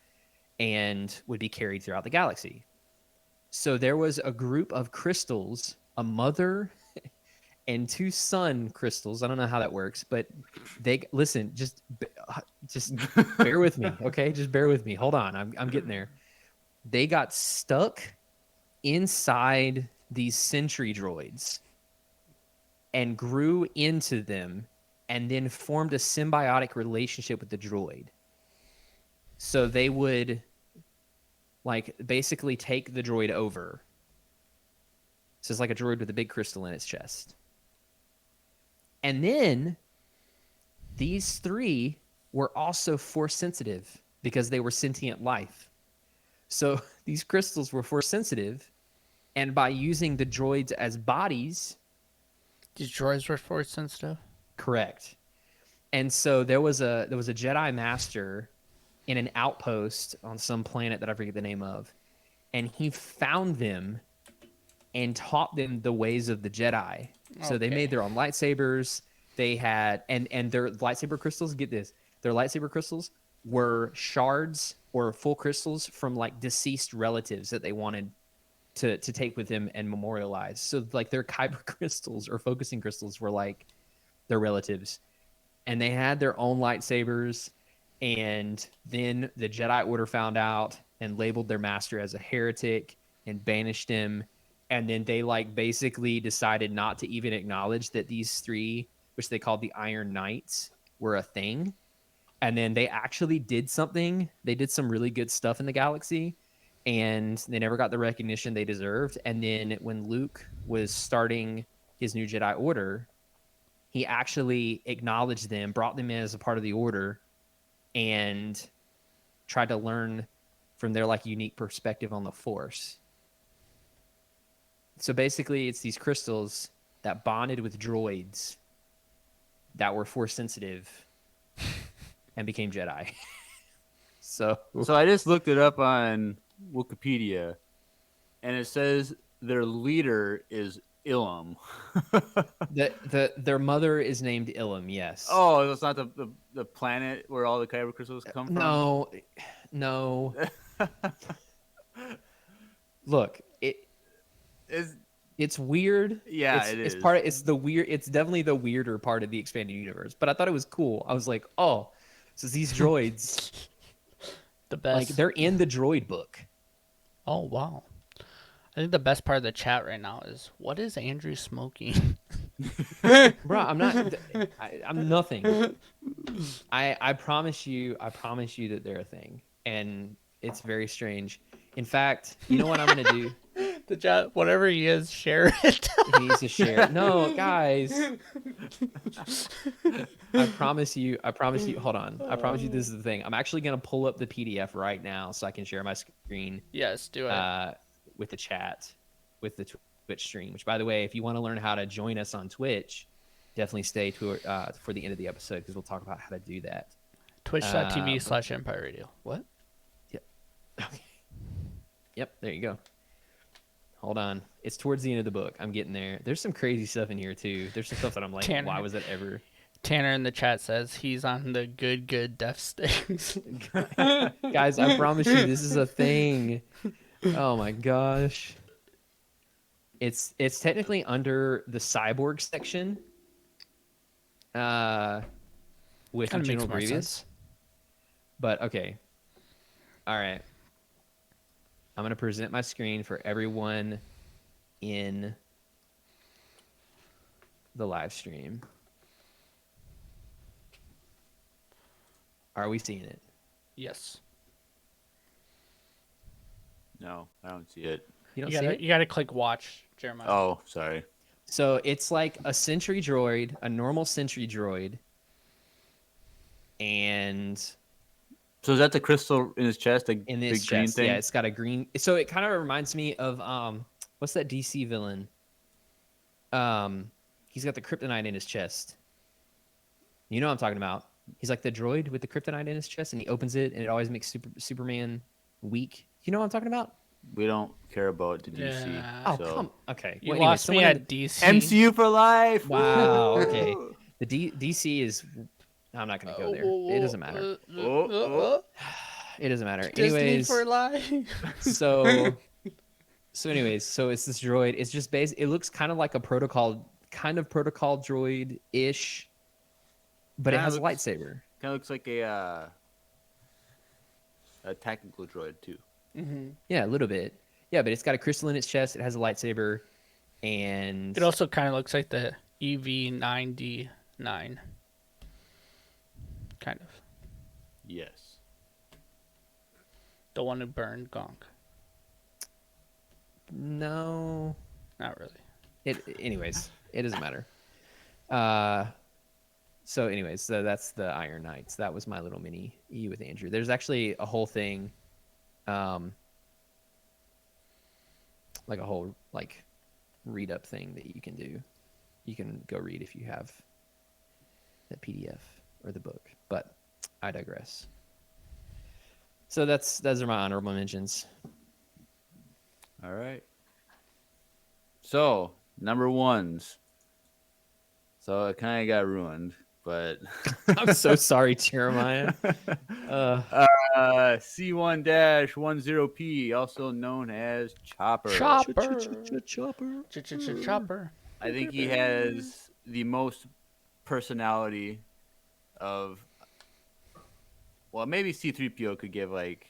and would be carried throughout the galaxy. So there was a group of crystals, a mother and 2 son crystals. I don't know how that works, but they listen. Just bear with me, okay? Just bear with me. Hold on, I'm getting there. They got stuck inside these sentry droids and grew into them, and then formed a symbiotic relationship with the droid. So they would like basically take the droid over. So it's like a droid with a big crystal in its chest. And then these 3 were also force sensitive because they were sentient life. So these crystals were force sensitive, and by using the droids as bodies. These droids were force sensitive. Correct. And so there was a Jedi Master in an outpost on some planet that I forget the name of, and he found them and taught them the ways of the Jedi. So they Okay. made their own lightsabers. They had and their lightsaber crystals, get this, their lightsaber crystals were shards or full crystals from like deceased relatives that they wanted to take with him and memorialize. So like their kyber crystals or focusing crystals were like their relatives, and they had their own lightsabers. And then the Jedi Order found out and labeled their master as a heretic and banished him. And then they like basically decided not to even acknowledge that these three, which they called the Iron Knights, were a thing. And then they actually did something. They did some really good stuff in the galaxy, and they never got the recognition they deserved. And then when Luke was starting his new Jedi Order, he actually acknowledged them, brought them in as a part of the Order, and tried to learn from their like unique perspective on the Force. So basically, it's these crystals that bonded with droids that were Force sensitive and became Jedi. So I just looked it up on Wikipedia, and it says their leader is Ilum. their mother is named Ilum. Yes. Oh, that's not the planet where all the kyber crystals come from. No. Look, it's weird. Yeah, it's part of, it's the weird. It's definitely the weirder part of the expanded universe. But I thought it was cool. I was like, oh, so these droids, The best. like they're in the droid book. Oh wow. I think the best part of the chat right now is what is Andrew smoking? Bro, I'm not. I'm nothing. I promise you. I promise you that they're a thing, and it's very strange. In fact, you know what I'm gonna do? The chat, whatever he is, share it. He needs to share. No, guys. I promise you. Hold on. I promise you this is the thing. I'm actually gonna pull up the PDF right now so I can share my screen. Yes, do it. With the chat, with the Twitch stream. Which, by the way, if you want to learn how to join us on Twitch, definitely stay for the end of the episode because we'll talk about how to do that. Twitch.tv/Empire Radio. What? Yep. Okay. Yep. There you go. Hold on. It's towards the end of the book. I'm getting there. There's some crazy stuff in here too. There's some stuff that I'm like, Tanner. why was that ever? Tanner in the chat says he's on the good death sticks. Guys, I promise you, this is a thing. Oh my gosh. It's technically under the cyborg section. With Kinda makes General more Grievous. sense. But okay. All right. I'm going to present my screen for everyone in the live stream. Are we seeing it? Yes. No, I don't see it. You don't You see gotta, it? you gotta click watch, Jeremiah. Oh, sorry. So it's like a sentry droid, a normal sentry droid, and So is that the crystal in his chest? The in this big green chest, thing? yeah, it's got a green. So it kind of reminds me of what's that DC villain? He's got the kryptonite in his chest. You know what I'm talking about? He's like the droid with the kryptonite in his chest, and he opens it, and it always makes Superman weak. You know what I'm talking about? We don't care about the DC. Yeah. Oh, so. come. Okay. You Well, anyway, lost me someone in at DC. MCU for life. Wow. Woo! Okay. The DC is. I'm not gonna go there. It doesn't matter. It doesn't matter. Disney Anyways, for life. so anyways, so it's this droid. It's just it looks kind of like a protocol droid ish, but it Kinda has a looks- lightsaber. Kind of looks like a tactical droid too. Yeah, a little bit. Yeah, but it's got a crystal in its chest. It has a lightsaber, and It also kind of looks like the EV9D9. Kind of. Yes. The one who burned Gonk. no. Not really. Anyways, it doesn't matter. So anyways, so that's the Iron Knights. That was my little mini E with Andrew. There's actually a whole thing, like a whole like read up thing that you can do. You can go read if you have that PDF or the book. But I digress. So those are my honorable mentions. All right. So number ones. So it kind of got ruined but I'm so sorry, Jeremiah. C1-10P, also known as Chopper. Chopper. Chopper. Chopper. I think he has the most personality of. Well, maybe C3PO could give like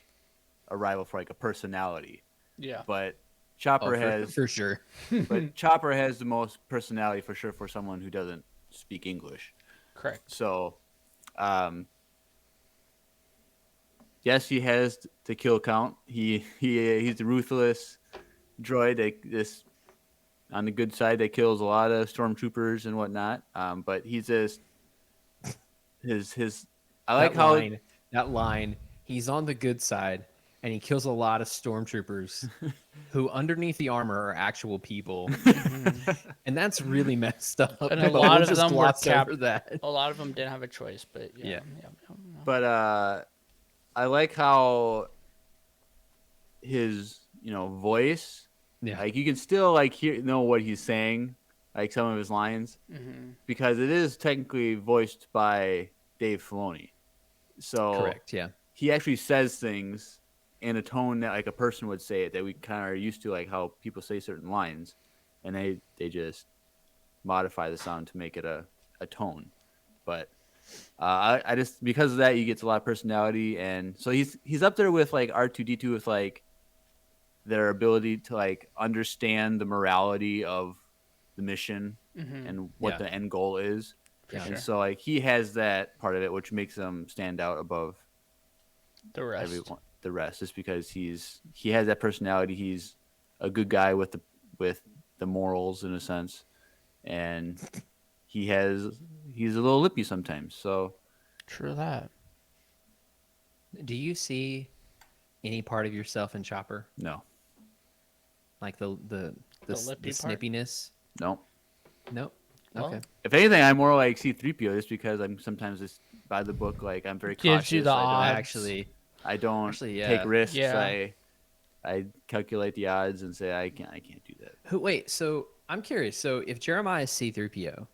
a rival for like a personality, Yeah. but Chopper Oh, has for sure. but Chopper has the most personality for sure for someone who doesn't speak English. Correct. So, yes, he has the kill count. He's the ruthless droid this on the good side that kills a lot of stormtroopers and whatnot. But he's just his. I like that how line, that line. He's on the good side, and he kills a lot of stormtroopers, who underneath the armor are actual people, and that's really messed up. And a but lot we'll of just them were gloss over that. A lot of them didn't have a choice, but Yeah. But I like how his voice, Yeah. like you can still like know what he's saying, like some of his lines, because it is technically voiced by Dave Filoni. So Correct. Yeah. he actually says things in a tone that like a person would say it, that we kind of are used to, like how people say certain lines, and they just modify the sound to make it a tone. But I just, because of that, he gets a lot of personality, and so he's up there with like R2-D2 with like their ability to like understand the morality of the mission and what Yeah. the end goal is. Yeah. And so like he has that part of it, which makes him stand out above the rest. everyone, the rest, just because he has that personality. He's a good guy with the morals in a sense, and he's a little lippy sometimes. So True that. Do you see any part of yourself in Chopper, no, like the lippy part? snippiness? no. Nope. Well, Okay. If anything, I'm more like C3PO, just because I'm sometimes just by the book. Like I'm very Gives cautious. you the I odds. I don't Actually, yeah. take risks. Yeah. I calculate the odds and say I can't do that. Wait. So I'm curious. So if Jeremiah is C3PO,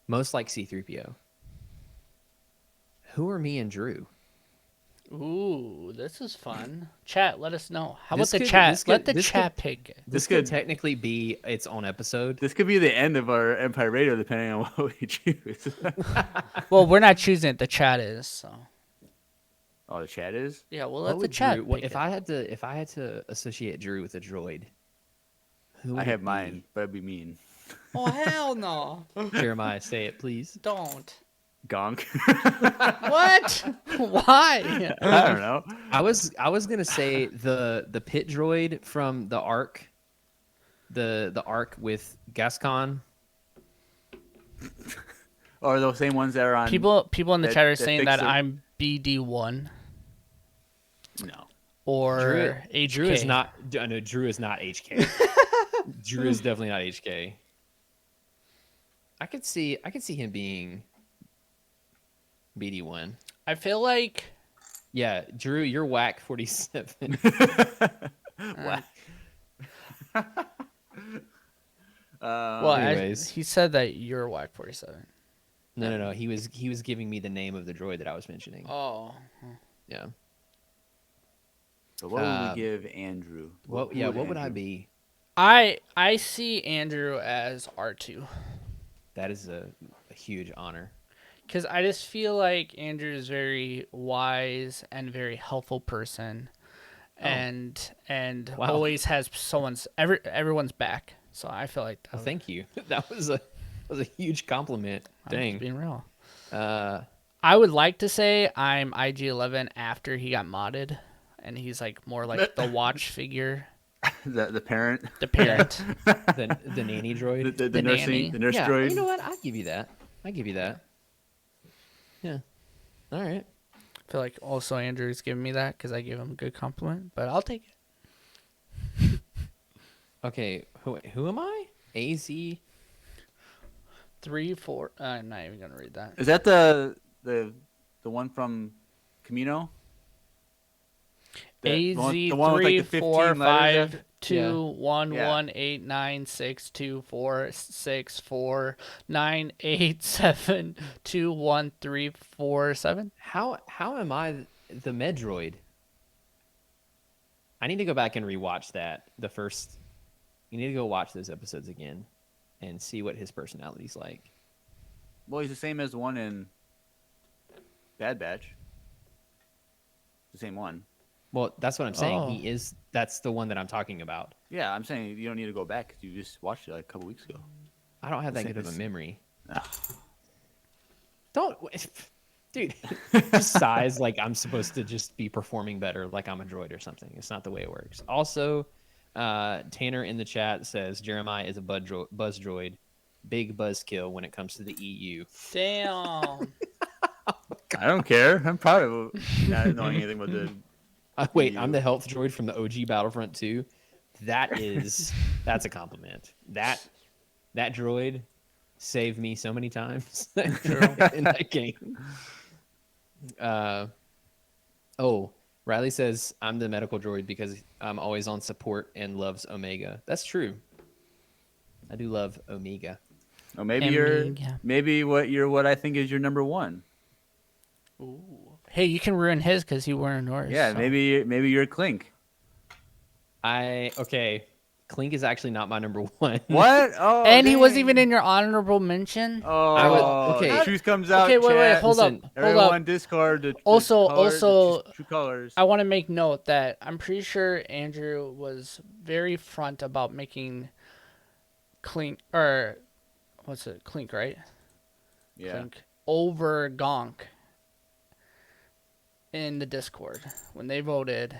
most like C3PO, who are me and Drew? Ooh, this is fun. Chat, let us know. How This about the could- chat? this Let could- the this chat could- pick it. This could technically be its own episode. This could be the end of our Empire Radio, depending on what we choose. Well, we're not choosing it. The chat is. So Oh, the chat is. yeah, we'll What let the would chat Drew, pick if it. I had to associate Drew with a droid, who would I it have be? mine, but it'd be mean. Oh hell no! Jeremiah, say it, please. Don't. Gonk. What? Why? I don't know. I was gonna say the pit droid from the Ark, the Ark with Gascon. Or those same ones that are on. People in the that- chat are that saying that fix it. I'm BD1 No. or HK. Drew is not. No, Drew is not HK. Drew is definitely not HK. I could see him being BD1. I feel like Yeah, Drew, you're whack 47. well, anyways. he said that you're whack 47. No. He was giving me the name of the droid that I was mentioning. Oh. Yeah. So what would we give Andrew? What would I be? I see Andrew as R2. That is a huge honor. Because I just feel like Andrew is very wise and very helpful person, and Wow. always has everyone's back. So I feel like Well, thank you. That was a huge compliment. I'm Dang. just being real. Uh, I would like to say I'm IG-11 after he got modded, and he's like more like the watch figure, The parent. the parent. the nanny droid. The The nursing. nanny. The nurse Yeah, droid. you know what? I'll give you that. Yeah. All right. I feel like also Andrew's giving me that because I gave him a good compliment, but I'll take it. Okay. Who am I? AZ. 3, 4. I'm not even gonna read that. Is that the one from Camino? The one AZ the one with like three the 15 four letters five after- two one Yeah. 1-896249648721347. How am I the Medroid? I need to go back and rewatch that. The first. You need to go watch those episodes again, and see what his personality's like. Well, he's the same as the one in Bad Batch. The same one. Well, that's what I'm saying. Oh. He is. That's the one that I'm talking about. Yeah, I'm saying you don't need to go back 'cause you just watched it like a couple weeks ago. I don't have that Same good of a as- memory. Ah. Don't, dude. Just sighs like I'm supposed to just be performing better, like I'm a droid or something. It's not the way it works. Also, Tanner in the chat says Jeremiah is a buzz droid, big buzzkill when it comes to the E EU. Damn. I don't care. I'm proud of not knowing anything about the. Wait, EU. I'm the health droid from the OG Battlefront 2. That's a compliment. That droid saved me so many times in that game. Riley says I'm the medical droid because I'm always on support and loves Omega. That's true. I do love Omega. Oh, maybe Omega. what I think is your number one. Ooh. Hey, you can ruin his because he weren't yours. Yeah, so. maybe you're Clink. Okay. Clink is actually not my number one. What? Oh, And he wasn't dang. even in your honorable mention. Oh, okay. The truth comes out. Okay, wait, chat. hold Listen, up. Everyone, Discord. The Also, true colors. I want to make note that I'm pretty sure Andrew was very front about making Clink, or what's it, Clink, right? Yeah. Clink over Gonk in the Discord when they voted.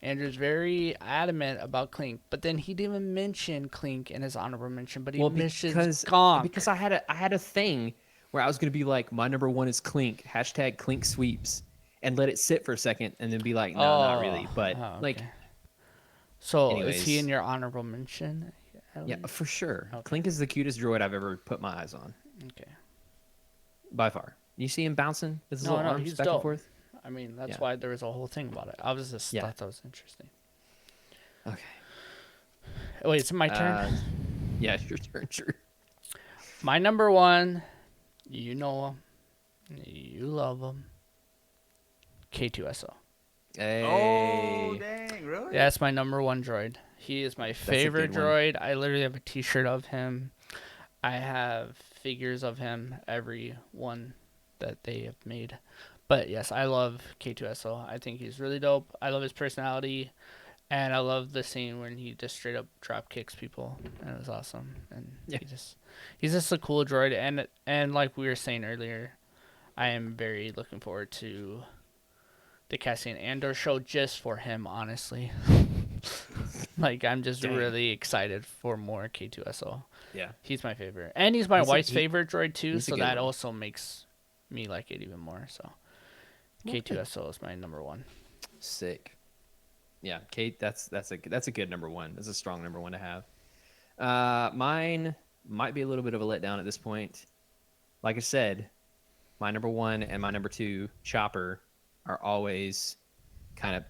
Andrew's very adamant about Clink, but then he didn't even mention Clink in his honorable mention, but he mentions Gonk. Because I had a thing where I was gonna be like, my number one is Clink, hashtag Clink sweeps, and let it sit for a second, and then be like, no, not really. But like, so anyways. is he in your honorable mention? yeah, for sure. Okay. Clink is the cutest droid I've ever put my eyes on, Okay. by far. You see him bouncing with his No, little no, arms he's back dope. and forth. I mean, that's Yeah. why there was a whole thing about it. I was just Yeah. thought that was interesting. Okay. Wait, it's my turn. Yeah, it's your turn. Sure. My number one, you know him, you love him. K2SO. Hey. Oh, dang! Really? Yeah, that's my number one droid. He is my favorite good one. droid. I literally have a T-shirt of him. I have figures of him, every one that they have made. But yes, I love K2SO. I think he's really dope. I love his personality, and I love the scene when he just straight up drop kicks people, and it was awesome. And Yeah. he's just a cool droid. And like we were saying earlier, I am very looking forward to the Cassian Andor show just for him, honestly. Like, I'm just Dang. really excited for more K2SO. Yeah. He's my favorite. And he's my wife's favorite droid, too, he's a so good that one. also makes me like it even more. So, Okay. K2SO is my number one. Sick. Yeah, Kate, that's a good number one. That's a strong number one to have. Mine might be a little bit of a letdown at this point. Like I said, my number one and my number two, Chopper, are always kind of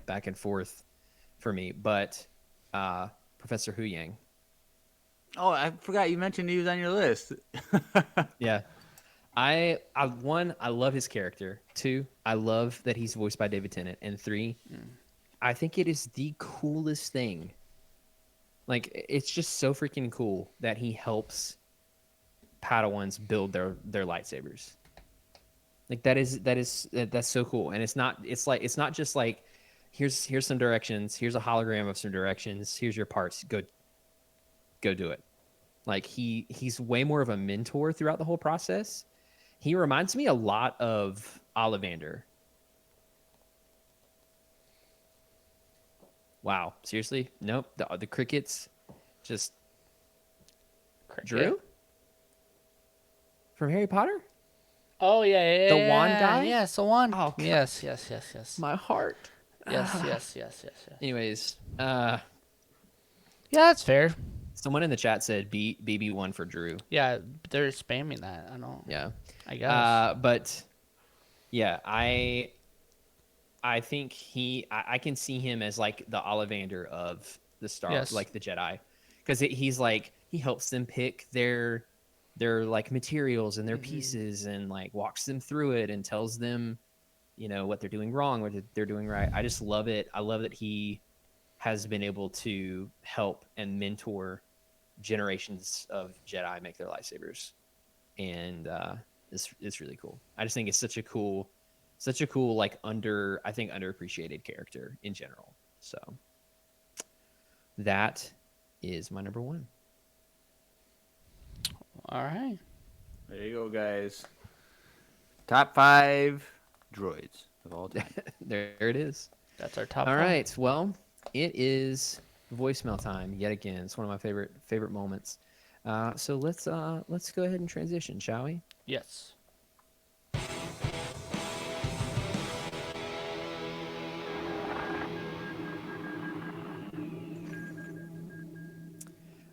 back and forth for me. But Professor Hu Yang, Oh, I forgot you mentioned he was on your list. yeah. I love his character. 2, I love that he's voiced by David Tennant. And 3, I think it is the coolest thing. Like, it's just so freaking cool that he helps Padawans build their lightsabers. Like, that's so cool. And it's not just like, here's some directions, here's a hologram of some directions, here's your parts, go do it. Like, he's way more of a mentor throughout the whole process. He reminds me a lot of Ollivander. Wow, seriously? Nope. The crickets, just Drew from Harry Potter. Oh, yeah. The wand guy? Yes, the wand. Oh, God. Yes. My heart. Yes. Anyways, Yeah, that's fair. someone in the chat said BB1 for Drew. Yeah, they're spamming that. I don't. Yeah. I guess. But yeah, I think I can see him as like the Ollivander of the Yes. like the Jedi, because he's like he helps them pick their like materials and their pieces and like walks them through it and tells them, you know, what they're doing wrong, what they're doing right. I just love it. I love that he has been able to help and mentor generations of Jedi make their lightsabers, and it's really cool. I just think it's such a cool like I think underappreciated character in general. So that is my number one. All right. There you go, guys. Top 5 droids of all time. There it is. That's our top All 5. right. Well, it is voicemail time yet again. It's one of my favorite moments. So let's go ahead and transition, shall we? Yes.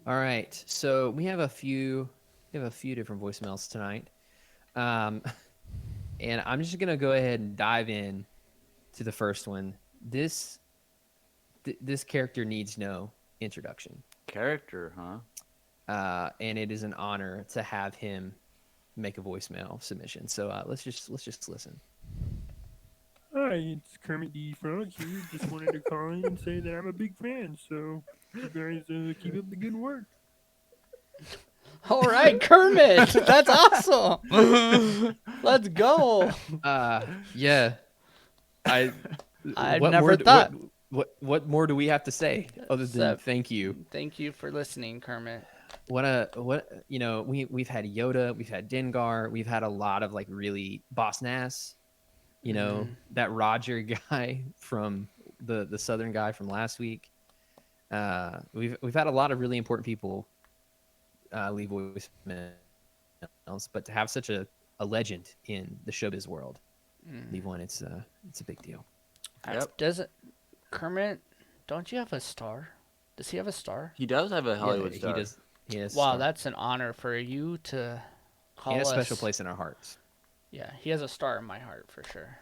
All right. So we have a few different voicemails tonight. And I'm just gonna go ahead and dive in to the first one. This character needs no introduction. Character, huh? And it is an honor to have him make a voicemail submission. So let's just listen. Hi, it's Kermit the Frog here. Just wanted to call in and say that I'm a big fan, so you guys keep up the good work. All right, Kermit. That's awesome. Let's go. Yeah. I what never more, thought. What more do we have to say other than Except- thank you? Thank you for listening, Kermit. What you know, we've had Yoda, we've had Dengar, we've had a lot of like really boss nass. You know, that Roger guy from the Southern guy from last week. We've had a lot of really important people leave voicemails, but to have such a legend in the showbiz world leave one, it's a big deal. Yep. Does it, Kermit? Don't you have a star? Does he have a star? He does have a Hollywood Yeah, star. he does. He has a Wow, star. that's an honor for you to call He has us. a special place in our hearts. Yeah, he has a star in my heart for sure.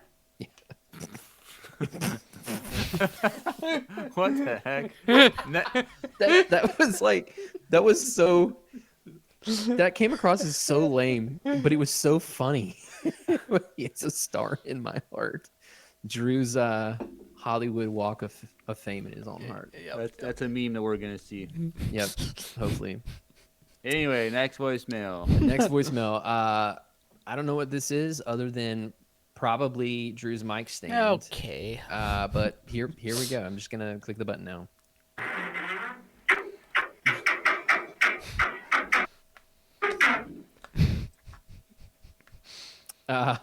What the heck? That was so that came across as so lame, but it was so funny. It's a star in my heart. Drew's Hollywood Walk of Fame in his own heart. That's a meme that we're gonna see. Yep, hopefully. Anyway, next voicemail. Next voicemail. I don't know what this is other than probably Drew's mic stand. Okay. But here we go. I'm just gonna click the button now. I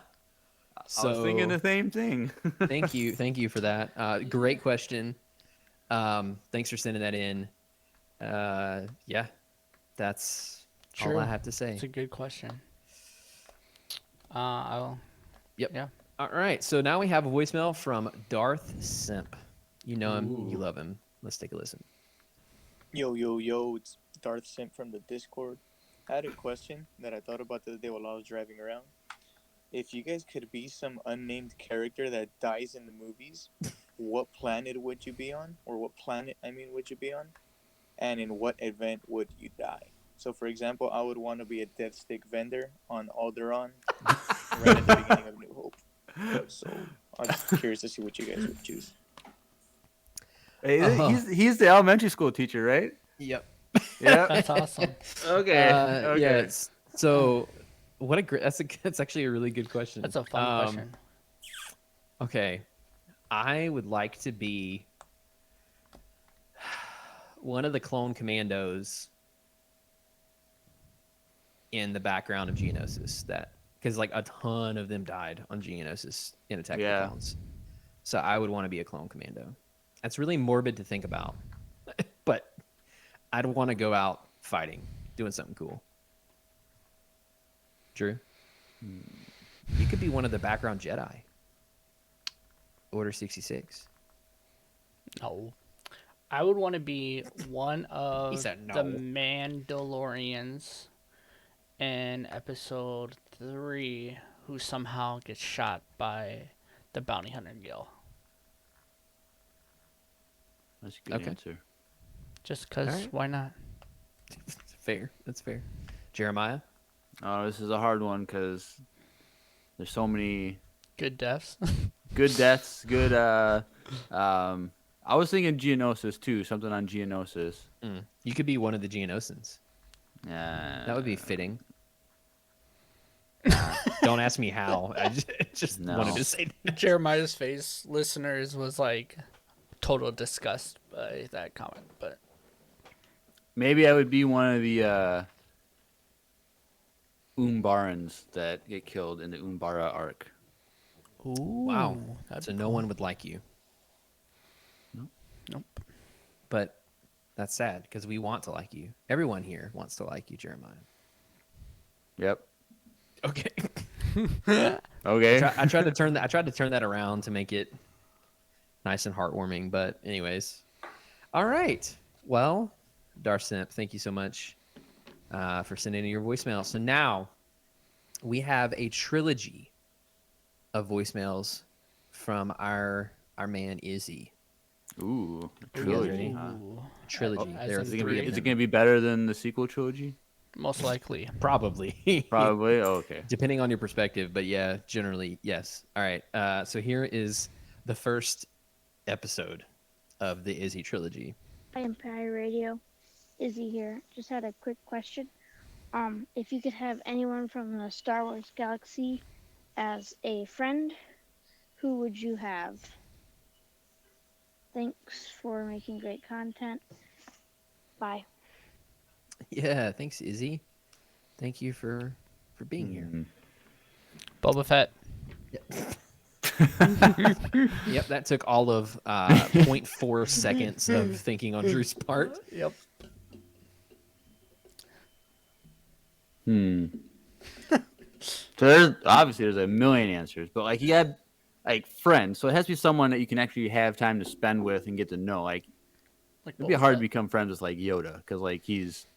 was thinking the same thing. thank you for that. Great question. Thanks for sending that in. Yeah, that's all I have to say. It's a good question. I'll. Yep. Yeah. All right. So now we have a voicemail from Darth Simp. You know him. You love him. Let's take a listen. Yo, it's Darth Simp from the Discord. I had a question that I thought about the other day while I was driving around. If you guys could be some unnamed character that dies in the movies, what planet would you be on? Or what planet, would you be on? And in what event would you die? So, for example, I would want to be a death stick vendor on Alderaan right at the beginning of New Hope. So, I'm just curious to see what you guys would choose. Hey, he's the elementary school teacher, right? Yep. Yep. That's awesome. Okay. Okay. Yeah. So, what a great. That's actually a really good question. That's a fun question. Okay, I would like to be one of the clone commandos in the background of Geonosis, because like a ton of them died on Geonosis in Attack of the Clones. So I would want to be a clone commando. That's really morbid to think about, but I'd want to go out fighting, doing something cool. Drew, you could be one of the background Jedi. Order 66. No. I would want to be one of He said no. the Mandalorians in episode 3 who somehow gets shot by the bounty hunter Gil. That's a good Okay. answer. Just because, Alright. why not? Fair. That's fair. Jeremiah. Oh, this is a hard one because there's so many Good deaths. good deaths. Good. I was thinking Geonosis too. Something on Geonosis. You could be one of the Geonosins. Yeah. That would be fitting. Don't ask me how. I just No. wanted to say that. Jeremiah's face, listeners, was like total disgust by that comment. But Maybe I would be one of the Umbarans that get killed in the Umbara arc. ooh, Wow. that'd So be no cool. one would like you. Nope. But that's sad because we want to like you. Everyone here wants to like you, Jeremiah. Yep. Okay. Okay. I tried to turn that around to make it nice and heartwarming. But anyways, all right. Well, Darsimp, thank you so much for sending in your voicemail. So now we have a trilogy of voicemails from our man Izzy. Ooh, a You guys trilogy. ready? Huh? Ooh, Trilogy. as There are in Is it three. gonna Of be them. be better than the sequel trilogy? most likely. Probably. Probably. Oh, okay. Depending on your perspective, but yeah, generally yes. All right. So here is the first episode of the Izzy trilogy. Hi, Empire Radio. Izzy here. Just had a quick question. If you could have anyone from the Star Wars galaxy as a friend, who would you have? Thanks for making great content. Bye. Yeah, thanks, Izzy. Thank you for being here. Boba Fett. Yep, that took all of 0.4 seconds of thinking on Drew's part. Yep. So there's a million answers, but like you had like friends, so it has to be someone that you can actually have time to spend with and get to know. Like Like it'd be Boba hard to Fett. become friends with like Yoda because like he's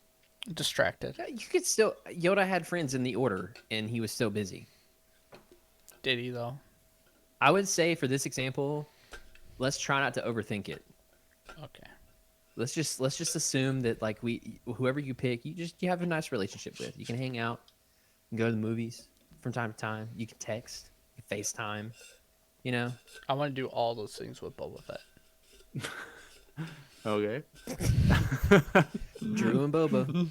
Distracted. You could still. Yoda had friends in the Order, and he was still busy. Did he though? I would say for this example, let's try not to overthink it. Okay. Let's just assume that like whoever you pick, you have a nice relationship with. You can hang out, you can go to the movies from time to time. You can text, you can FaceTime. You know, I want to do all those things with Boba Fett. okay. Drew and Boba.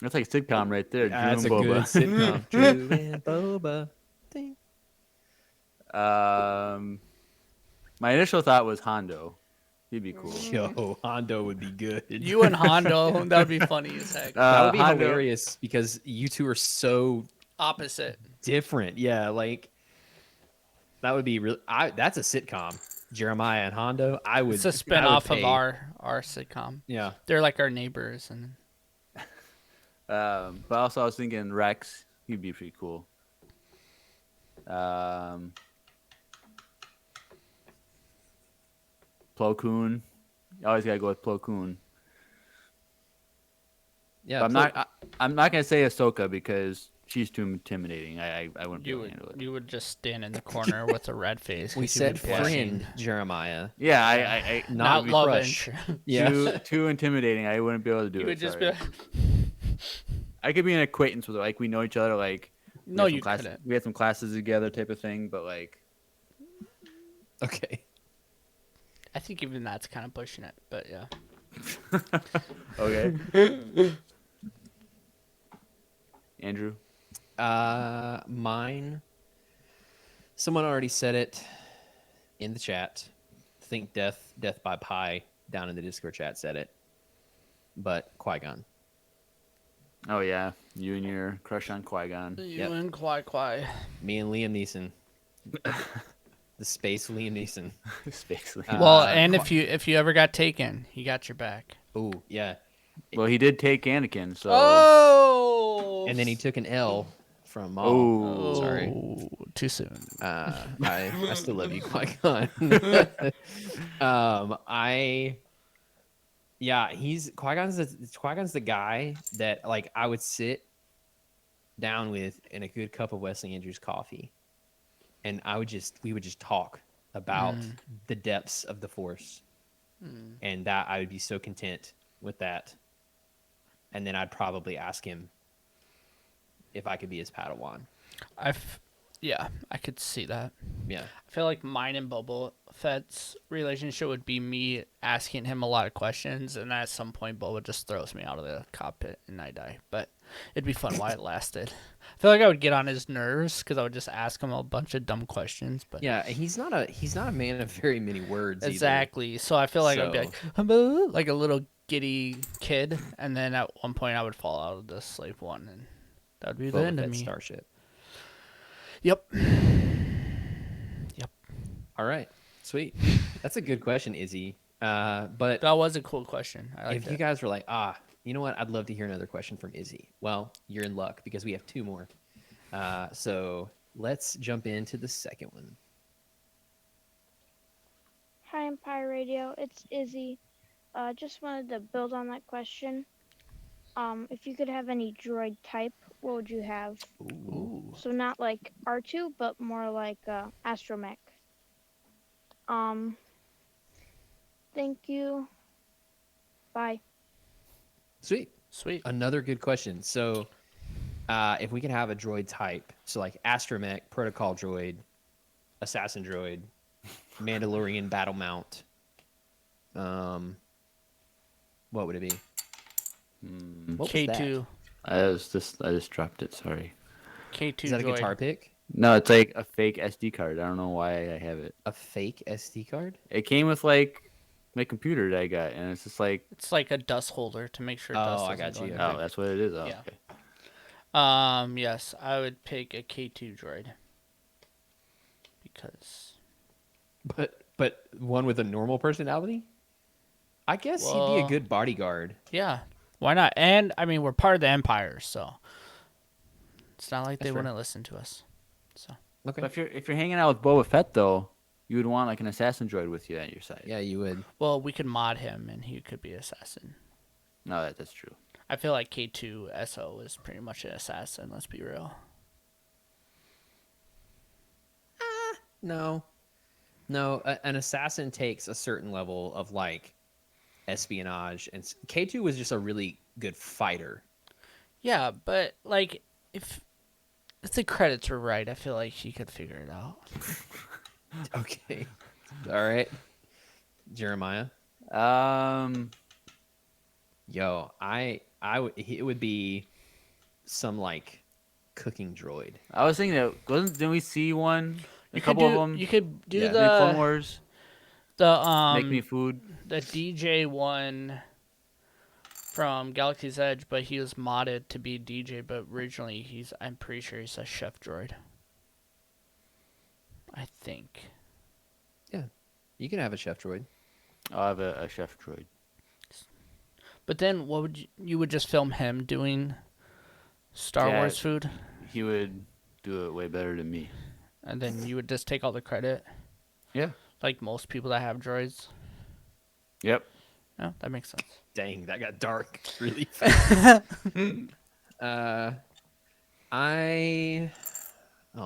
That's like a sitcom right there. Drew That's and a good Boba. sitcom. Drew and Boba. Ding. My initial thought was Hondo. He'd be cool. Yo, Hondo would be good. You and Hondo, that would be funny as heck. That would be Hondo- hilarious because you two are so Opposite. different. Yeah, like that would be real. That's a sitcom. Jeremiah and Hondo. I would. It's a I would spin-off of pay- our sitcom. Yeah. They're like our neighbors, and But also I was thinking Rex. He'd be pretty cool. Plo Koon. You always gotta go with Plo Koon. Yeah. But I'm not gonna say Ahsoka because she's too intimidating. I wouldn't be you able to handle it. would just stand in the corner with a red face. We 'cause you said would be blushing. friend Jeremiah. Yeah, I Not Not love crush. interest. Yeah. too intimidating. I wouldn't be able to do You it. would just sorry. be. I could be an acquaintance with her, like we know each other, like we No, had some you class- couldn't. We had some classes together, type of thing. But like, Okay. I think even that's kind of pushing it, but yeah. okay. Andrew. Mine. Someone already said it in the chat. Think Death by Pi down in the Discord chat said it. But Qui-Gon. Oh yeah, you and your crush on Qui-Gon. You Yep. and Kwai. Me and Liam Neeson. The space Liam Neeson. Basically. Well, and if you ever got taken, he got your back. Ooh, yeah. Well, he did take Anakin, so. Oh. And then he took an L from Maul. Oh. Sorry. Too soon. I still love you, Qui-Gon. Qui-Gon's the guy that like I would sit down with in a good cup of Wesley Andrews coffee, and we would just talk about the depths of the Force and that I would be so content with that. And then I'd probably ask him if I could be his Padawan. Yeah, I could see that. Yeah. I feel like mine and Boba Fett's relationship would be me asking him a lot of questions, and at some point Boba just throws me out of the cockpit and I die. But it'd be fun while it lasted. I feel like I would get on his nerves because I would just ask him a bunch of dumb questions. But Yeah, he's not a man of very many words. exactly. So I feel like I'd be like, "Humba," like a little giddy kid, and then at one point I would fall out of the slave one, and that would be the Boba end of Fett me. Starship. Yep. All right, sweet. That's a good question, Izzy. But That was a cool question. I if liked you it. guys were like, you know what, I'd love to hear another question from Izzy. Well, you're in luck because we have 2 more. So let's jump into the second one. Hi, Empire Radio. It's Izzy. Just wanted to build on that question. If you could have any droid type, what would you have? Ooh. So not like R2, but more like astromech. Thank you. Bye. Sweet. Sweet. Another good question. So, if we could have a droid type, so like astromech, protocol droid, assassin droid, Mandalorian battle mount, what would it be? What was that? K2. I just dropped it. Sorry. K2 Is that a droid. guitar pick? No, it's like a fake SD card. I don't know why I have it. A fake SD card? It came with like my computer that I got, and it's just like, It's like a dust holder to make sure Oh, dust I doesn't got go you. in oh, there. that's what it is. Oh, Yeah. okay. Yes, I would pick a K2 droid because But one with a normal personality? I guess he'd be a Well- good bodyguard. yeah, why not? And I mean, we're part of the Empire, so it's not like That's they fair. wouldn't listen to us. So Okay. But if you're hanging out with Boba Fett though, you would want like an assassin droid with you at your side. Yeah, you would. well, we could mod him, and he could be assassin. No, that's true. I feel like K2 SO is pretty much an assassin. Let's be real. No. An assassin takes a certain level of like espionage, and K2 was just a really good fighter. Yeah, but like if the credits were right, I feel like he could figure it out. Okay. All right. Jeremiah. Yo, it would be some like cooking droid. I was thinking that didn't we see one? A You couple could do, of them. You could do Yeah. in the Clone the Wars. the Make me food. the DJ one from Galaxy's Edge, but he was modded to be DJ. But originally, I'm pretty sure he's a chef droid. I think. Yeah. You can have a chef droid. I'll have a chef droid. But then, what would you would just film him doing Star Yeah. Wars food, He would do it way better than me. and then you would just take all the credit, Yeah. like most people that have droids. Yep. Yeah, that makes sense. Dang, that got dark really fast. Oh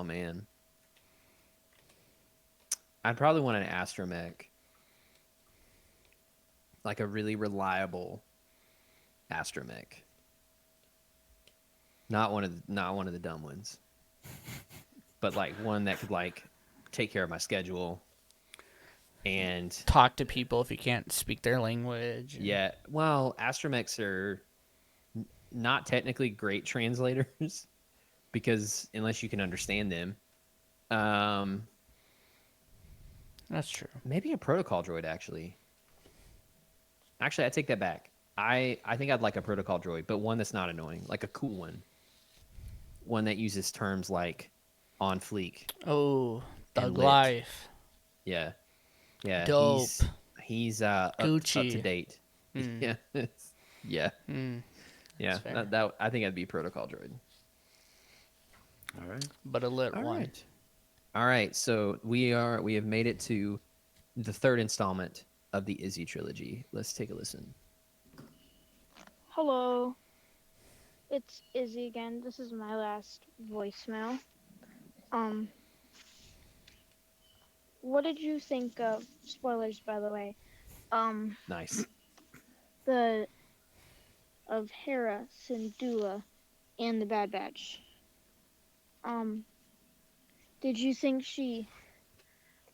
man. I'd probably want an astromech. Like a really reliable astromech. Not one of the dumb ones. But like one that could like take care of my schedule and Talk to people if you can't speak their language. yeah, well, astromechs are not technically great translators because unless you can understand them. That's true. Maybe a protocol droid actually. Actually, I take that back. I think I'd like a protocol droid, but one that's not annoying, like a cool one. One that uses terms like on fleek. Oh, And Thug lit. Life. Yeah. Yeah. Dope. He's up to Gucci. date. Mm. Yeah. Yeah. Mm, Yeah. fair. That I think that'd be protocol droid. All right. but a lit All one. right. All right. So we have made it to the third installment of the Izzy trilogy. Let's take a listen. Hello. It's Izzy again. This is my last voicemail. What did you think of, spoilers by the way, Nice. the of Hera, Syndulla, and the Bad Batch. Um, did you think she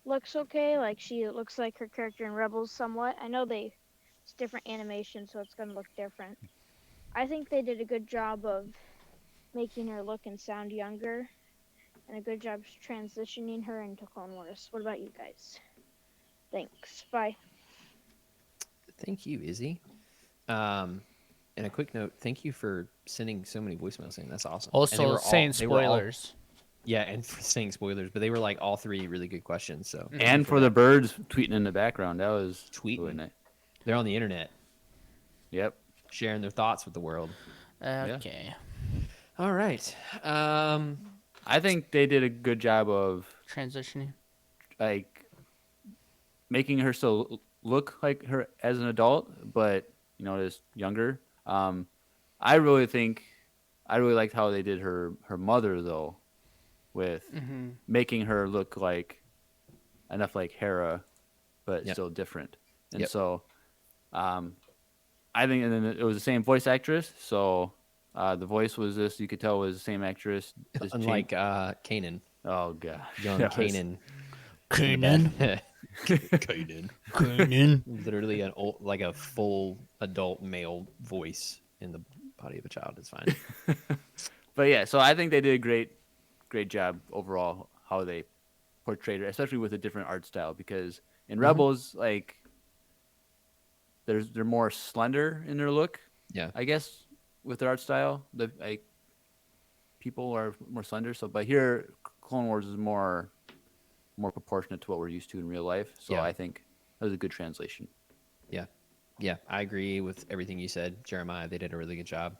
looks okay? Like she looks like her character in Rebels somewhat. I know it's different animation, so it's gonna look different. I think they did a good job of making her look and sound younger, and a good job transitioning her into Clone Wars. What about you guys? Thanks. Bye. Thank you, Izzy. And a quick note, thank you for sending so many voicemails in. That's awesome. And Also, saying spoilers. Yeah, and for saying spoilers, but they were like all three really good questions. So thank you And for the that. birds tweeting in the background, that was Tweeting. really nice. They're on the internet Yep. sharing their thoughts with the world. Okay. All right. I think they did a good job of Transitioning. like making her still look like her as an adult, but just younger. I really liked how they did her mother though, with making her look like enough like Hera, but Yep. still different. And Yep. so, I think, and then it was the same voice actress. So, the voice was this. You could tell was the same actress. Just Unlike Kanan. oh gosh, Young That was- Kanan. Kanan. Kanan. Literally like a full adult male voice in the body of a child. It's fine. But yeah, so I think they did a great job overall how they portrayed her, especially with a different art style. Because in Rebels, like they're more slender in their look. Yeah. I guess with their art style, people are more slender. So, but here, Clone Wars is more proportionate to what we're used to in real life. So Yeah. I think that was a good translation. Yeah, I agree with everything you said, Jeremiah. They did a really good job.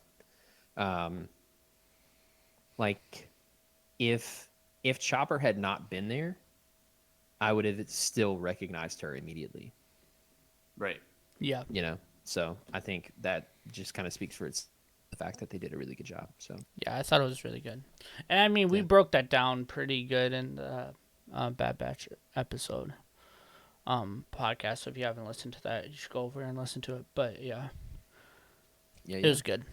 Like, if Chopper had not been there, I would have still recognized her immediately. Right. Yeah. So I think that just kind of speaks for the fact that they did a really good job. So Yeah, I thought it was really good. And I mean, we broke that down pretty good in the Bad Batch episode podcast. So if you haven't listened to that, you should go over and listen to it. But yeah, it was good.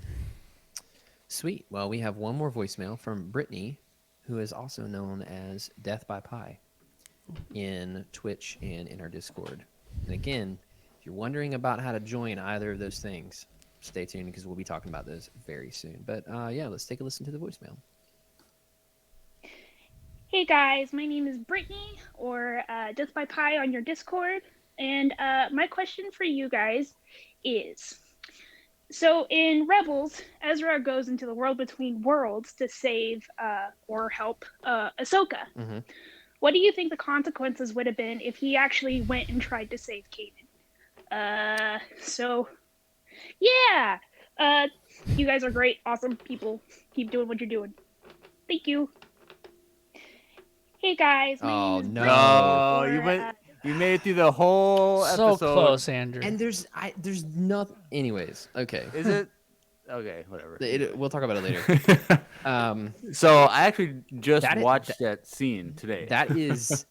Sweet. Well, we have one more voicemail from Brittany, who is also known as Death by Pie in Twitch and in our Discord. And again, if you're wondering about how to join either of those things, stay tuned because we'll be talking about those very soon. But yeah, let's take a listen to the voicemail. Hey guys, my name is Brittany, or Death by Pie on your Discord, and my question for you guys is, so in Rebels, Ezra goes into the world between worlds to save or help Ahsoka. Mm-hmm. What do you think the consequences would have been if he actually went and tried to save Kanan? So, yeah, you guys are great, awesome people. Keep doing what you're doing. Thank you. Hey guys. Oh no! No, you made it through the whole So episode. close, Andrew. And there's nothing. Anyways, okay. Is it? Okay, whatever. We'll talk about it later. So I actually just That is- watched that scene today. That is,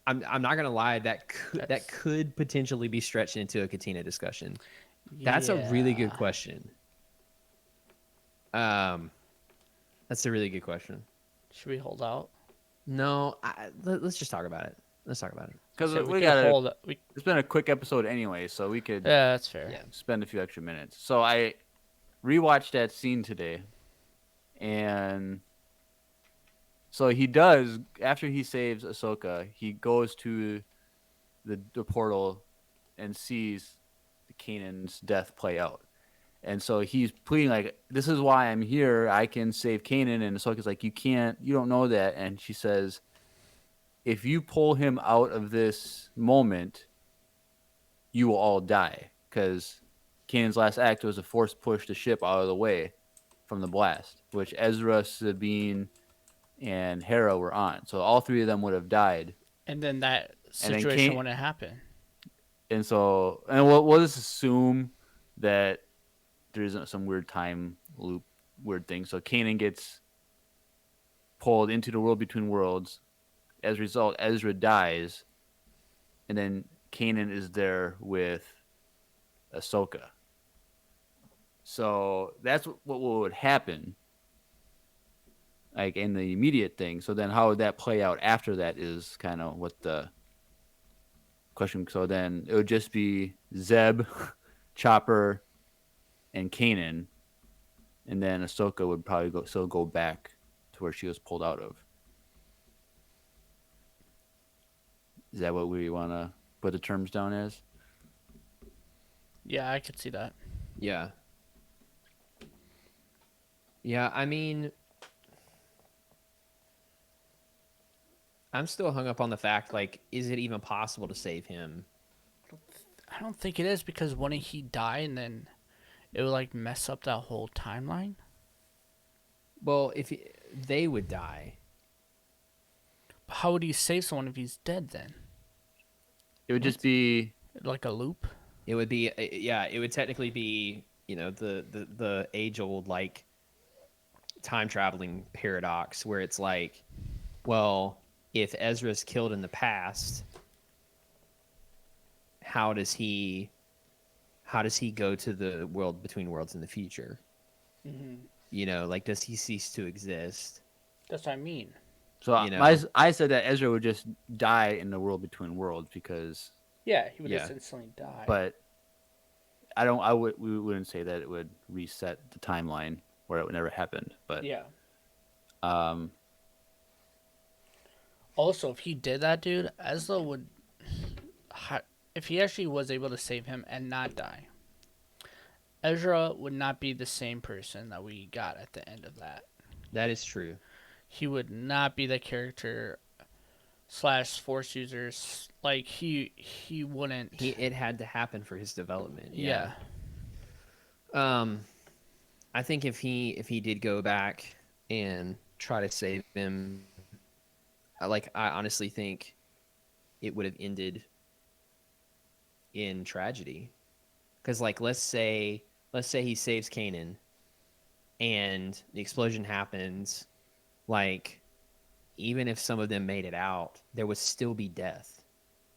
I'm not gonna lie. That could potentially be stretched into a Katina discussion. That's a really good question. That's a really good question. Should we hold out? No, let's just talk about it. Let's talk about it. Because So we could got hold it. it's been a quick episode anyway, so we could Yeah, that's fair. Yeah. spend a few extra minutes. So I rewatched that scene today, and so he does, after he saves Ahsoka, he goes to the portal and sees Kanan's death play out. And so he's pleading like, this is why I'm here. I can save Kanan. And Ahsoka's like, you don't know that. And she says, if you pull him out of this moment, you will all die. Because Kanan's last act was to force push the ship out of the way from the blast, which Ezra, Sabine, and Hera were on. So all three of them would have died. And then that And then situation wouldn't happen. And so, and we'll just assume that there isn't some weird time loop, weird thing. So Kanan gets pulled into the world between worlds. As a result, Ezra dies. And then Kanan is there with Ahsoka. So that's what would happen, like in the immediate thing. So then, how would that play out after that is kind of what the question. So then it would just be Zeb, Chopper, and Kanan, and then Ahsoka would probably still go back to where she was pulled out of. Is that what we want to put the terms down as? Yeah, I could see that. Yeah. Yeah, I mean, I'm still hung up on the fact, like, is it even possible to save him? I don't think it is because wouldn't he die and then it would like mess up that whole timeline? Well, they would die. But how would he save someone if he's dead then? It would just be Like a loop? It would be, yeah, it would technically be, the age-old, like, time-traveling paradox where it's like, well, if Ezra's killed in the past, how does he go to the world between worlds in the future? Mm-hmm. Like, does he cease to exist? That's what I mean. so. You know? I said that Ezra would just die in the world between worlds because, Yeah, he would Yeah. just instantly die. but we wouldn't say that it would reset the timeline where it never happened. But yeah. um, Also, if he did that, dude, Ezra would. If he actually was able to save him and not die, Ezra would not be the same person that we got at the end of that. That is true. He would not be the character / force users. Like he wouldn't. It had to happen for his development. Yeah. I think if he did go back and try to save him, I honestly think it would have ended in tragedy. Because, like, let's say he saves Kanan and the explosion happens, like, even if some of them made it out, there would still be death,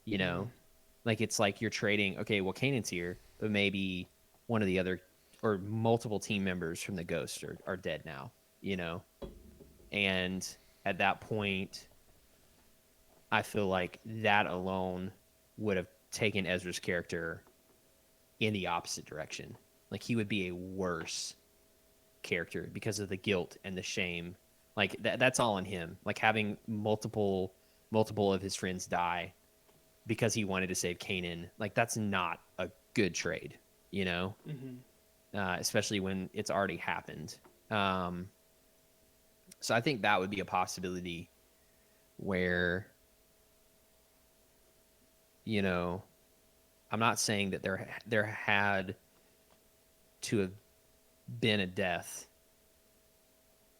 Like, it's like you're trading, okay, well, Kanan's here, but maybe one of the other or multiple team members from the Ghost are dead now, And at that point, I feel like that alone would have taken Ezra's character in the opposite direction. Like, he would be a worse character because of the guilt and the shame. Like, that's all on him. Like, having multiple of his friends die because he wanted to save Kanan, like, that's not a good trade, Mm-hmm. Especially when it's already happened. So I think that would be a possibility where, I'm not saying that there had to have been a death,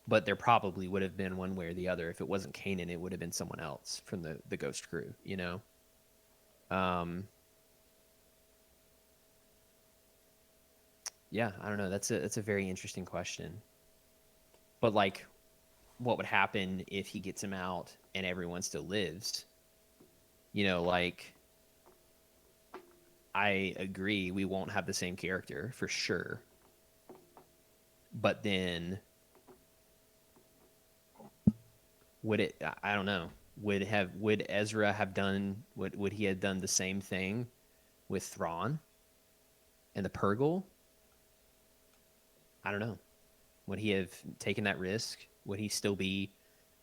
but there probably would have been one way or the other. If it wasn't Kanan, it would have been someone else from the Ghost crew, Yeah, I don't know. That's a very interesting question. But, like, what would happen if he gets him out and everyone still lives? Like, I agree we won't have the same character for sure. But then I don't know. Would Ezra have done would he have done the same thing with Thrawn and the Purgle? I don't know. Would he have taken that risk? Would he still be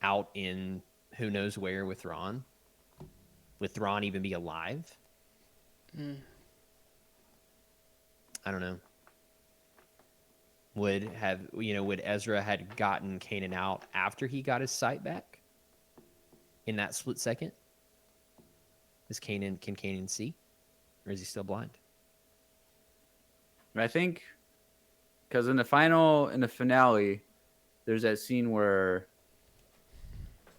out in who knows where with Thrawn? Would Thrawn even be alive? I don't know. Would Ezra had gotten Kanan out after he got his sight back? In that split second? Can Kanan see? Or is he still blind? I think because in the finale, there's that scene where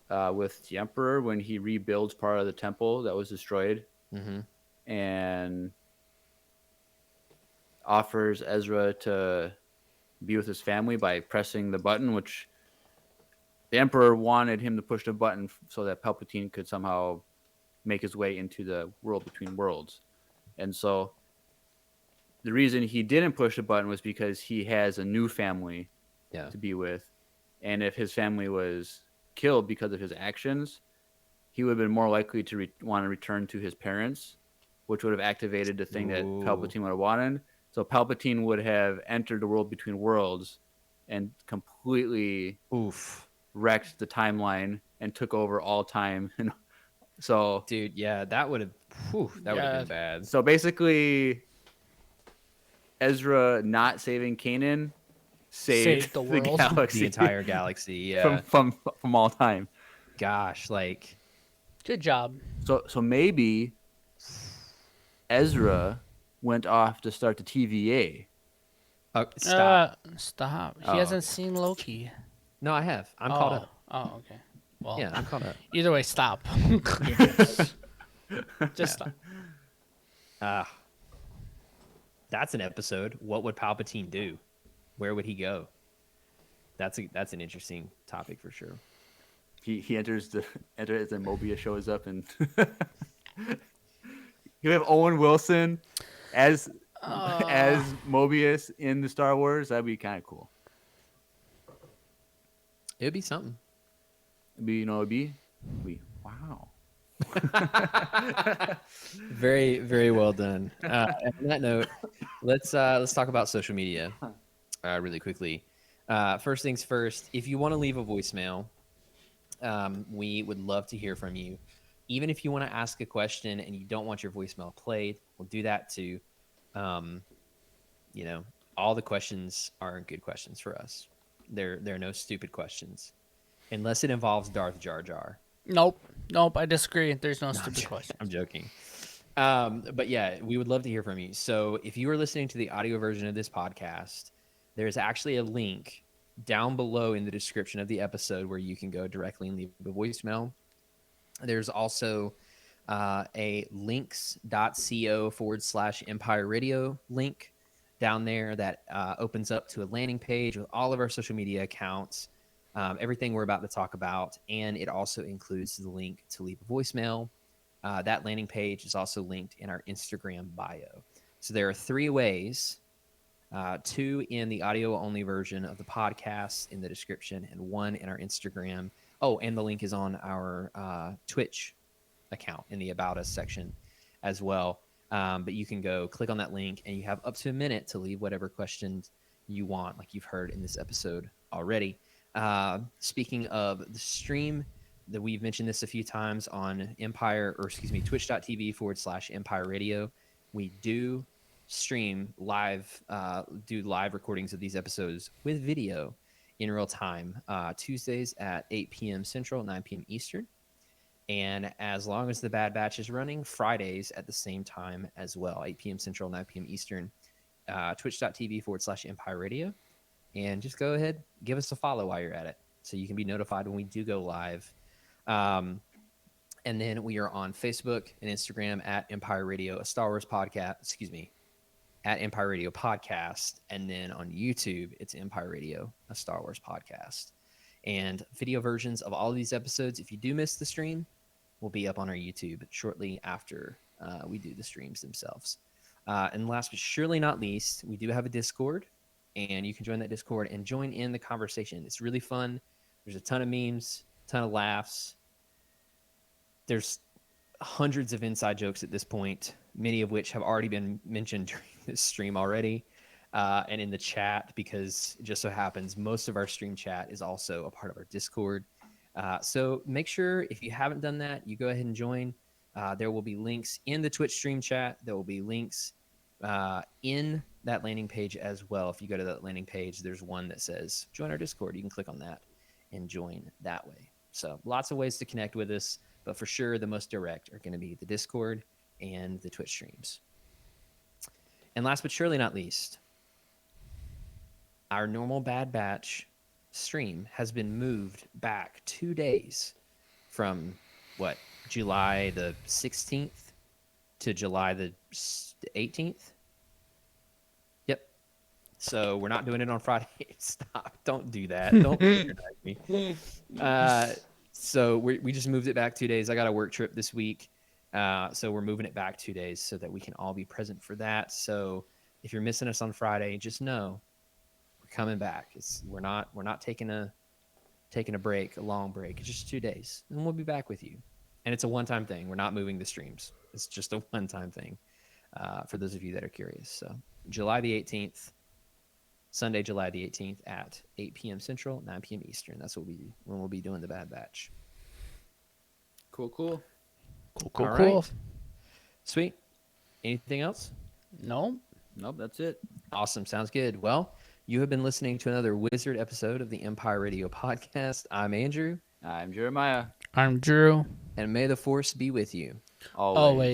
with the Emperor when he rebuilds part of the temple that was destroyed, and offers Ezra to be with his family by pressing the button, which the Emperor wanted him to push the button so that Palpatine could somehow make his way into the world between worlds. And so the reason he didn't push the button was because he has a new family Yeah. to be with. And if his family was killed because of his actions, he would have been more likely to want to return to his parents, which would have activated the thing that Palpatine would have wanted. So Palpatine would have entered the world between worlds and completely wrecked the timeline and took over all time. And so, dude, yeah, that would have been bad. So basically, Ezra not saving Kanan saved the world, galaxy, the entire galaxy, yeah, from all time. Gosh, like, good job. So maybe Ezra went off to start the TVA. Oh, stop! Stop! He Oh, hasn't seen Loki. No, I have. I'm caught up. Oh, okay. Well, Yeah, I'm caught up. Either way, stop. Just stop. That's an episode. What would Palpatine do? Where would he go? That's an interesting topic for sure. He enters and Mobius shows up, and you have Owen Wilson as Mobius in the Star Wars. That'd be kind of cool. It'd be something. It'd be wow. Very, very well done. On that note, let's talk about social media really quickly. First things first, if you want to leave a voicemail, we would love to hear from you. Even if you want to ask a question and you don't want your voicemail played, we'll do that too. All the questions are good questions for us. There are no stupid questions, unless it involves Darth Jar Jar. Nope. I disagree. There's no stupid questions. I'm joking. But yeah, we would love to hear from you. So if you are listening to the audio version of this podcast, there's actually a link down below in the description of the episode where you can go directly and leave a voicemail. There's also a links.co/Empire Radio link down there that opens up to a landing page with all of our social media accounts, everything we're about to talk about, and it also includes the link to leave a voicemail. That landing page is also linked in our Instagram bio. So there are 3 ways, 2 in the audio-only version of the podcast in the description, and 1 in our Instagram. Oh, and the link is on our Twitch account in the About Us section as well. But you can go click on that link, and you have up to a minute to leave whatever questions you want, like you've heard in this episode already. Speaking of the stream, that we've mentioned this a few times on twitch.tv/Empire Radio. We do stream live, do live recordings of these episodes with video in real time, Tuesdays at 8 p.m. Central, 9 p.m. Eastern. And as long as the Bad Batch is running, Fridays at the same time as well, 8 p.m. Central, 9 p.m. Eastern, twitch.tv/Empire Radio. And just go ahead, give us a follow while you're at it, so you can be notified when we do go live. And then we are on Facebook and Instagram at Empire Radio, a Star Wars podcast, at Empire Radio Podcast. And then on YouTube, it's Empire Radio, a Star Wars podcast. And video versions of all of these episodes, if you do miss the stream, will be up on our YouTube shortly after we do the streams themselves. And last but surely not least, we do have a Discord, and you can join that Discord and join in the conversation. It's really fun. There's a ton of memes, ton of laughs. There's hundreds of inside jokes at this point, many of which have already been mentioned during this stream already, and in the chat, because it just so happens most of our stream chat is also a part of our Discord. So make sure, if you haven't done that, you go ahead and join. There will be links in the Twitch stream chat. There will be links in that landing page as well. If you go to that landing page, there's one that says join our Discord. You can click on that and join that way. So lots of ways to connect with us, but for sure the most direct are going to be the Discord and the Twitch streams. And last but surely not least, our normal Bad Batch stream has been moved back 2 days from July the 16th to July the 18th. Yep. So we're not doing it on Friday. Stop. Don't do that. Don't patronize me. So we just moved it back 2 days. I got a work trip this week. So we're moving it back 2 days so that we can all be present for that. So if you're missing us on Friday, just know we're coming back. We're not taking a break, a long break. It's just 2 days, and we'll be back with you. And it's a one-time thing. We're not moving the streams. It's just a one-time thing. For those of you that are curious. So July the 18th, Sunday, July the 18th at 8 p.m. Central, 9 p.m. Eastern. That's when we'll be doing the Bad Batch. Cool. All right. Sweet. Anything else? No. Nope, that's it. Awesome. Sounds good. Well, you have been listening to another Wizard episode of the Empire Radio Podcast. I'm Andrew. I'm Jeremiah. I'm Drew. And may the Force be with you. Always.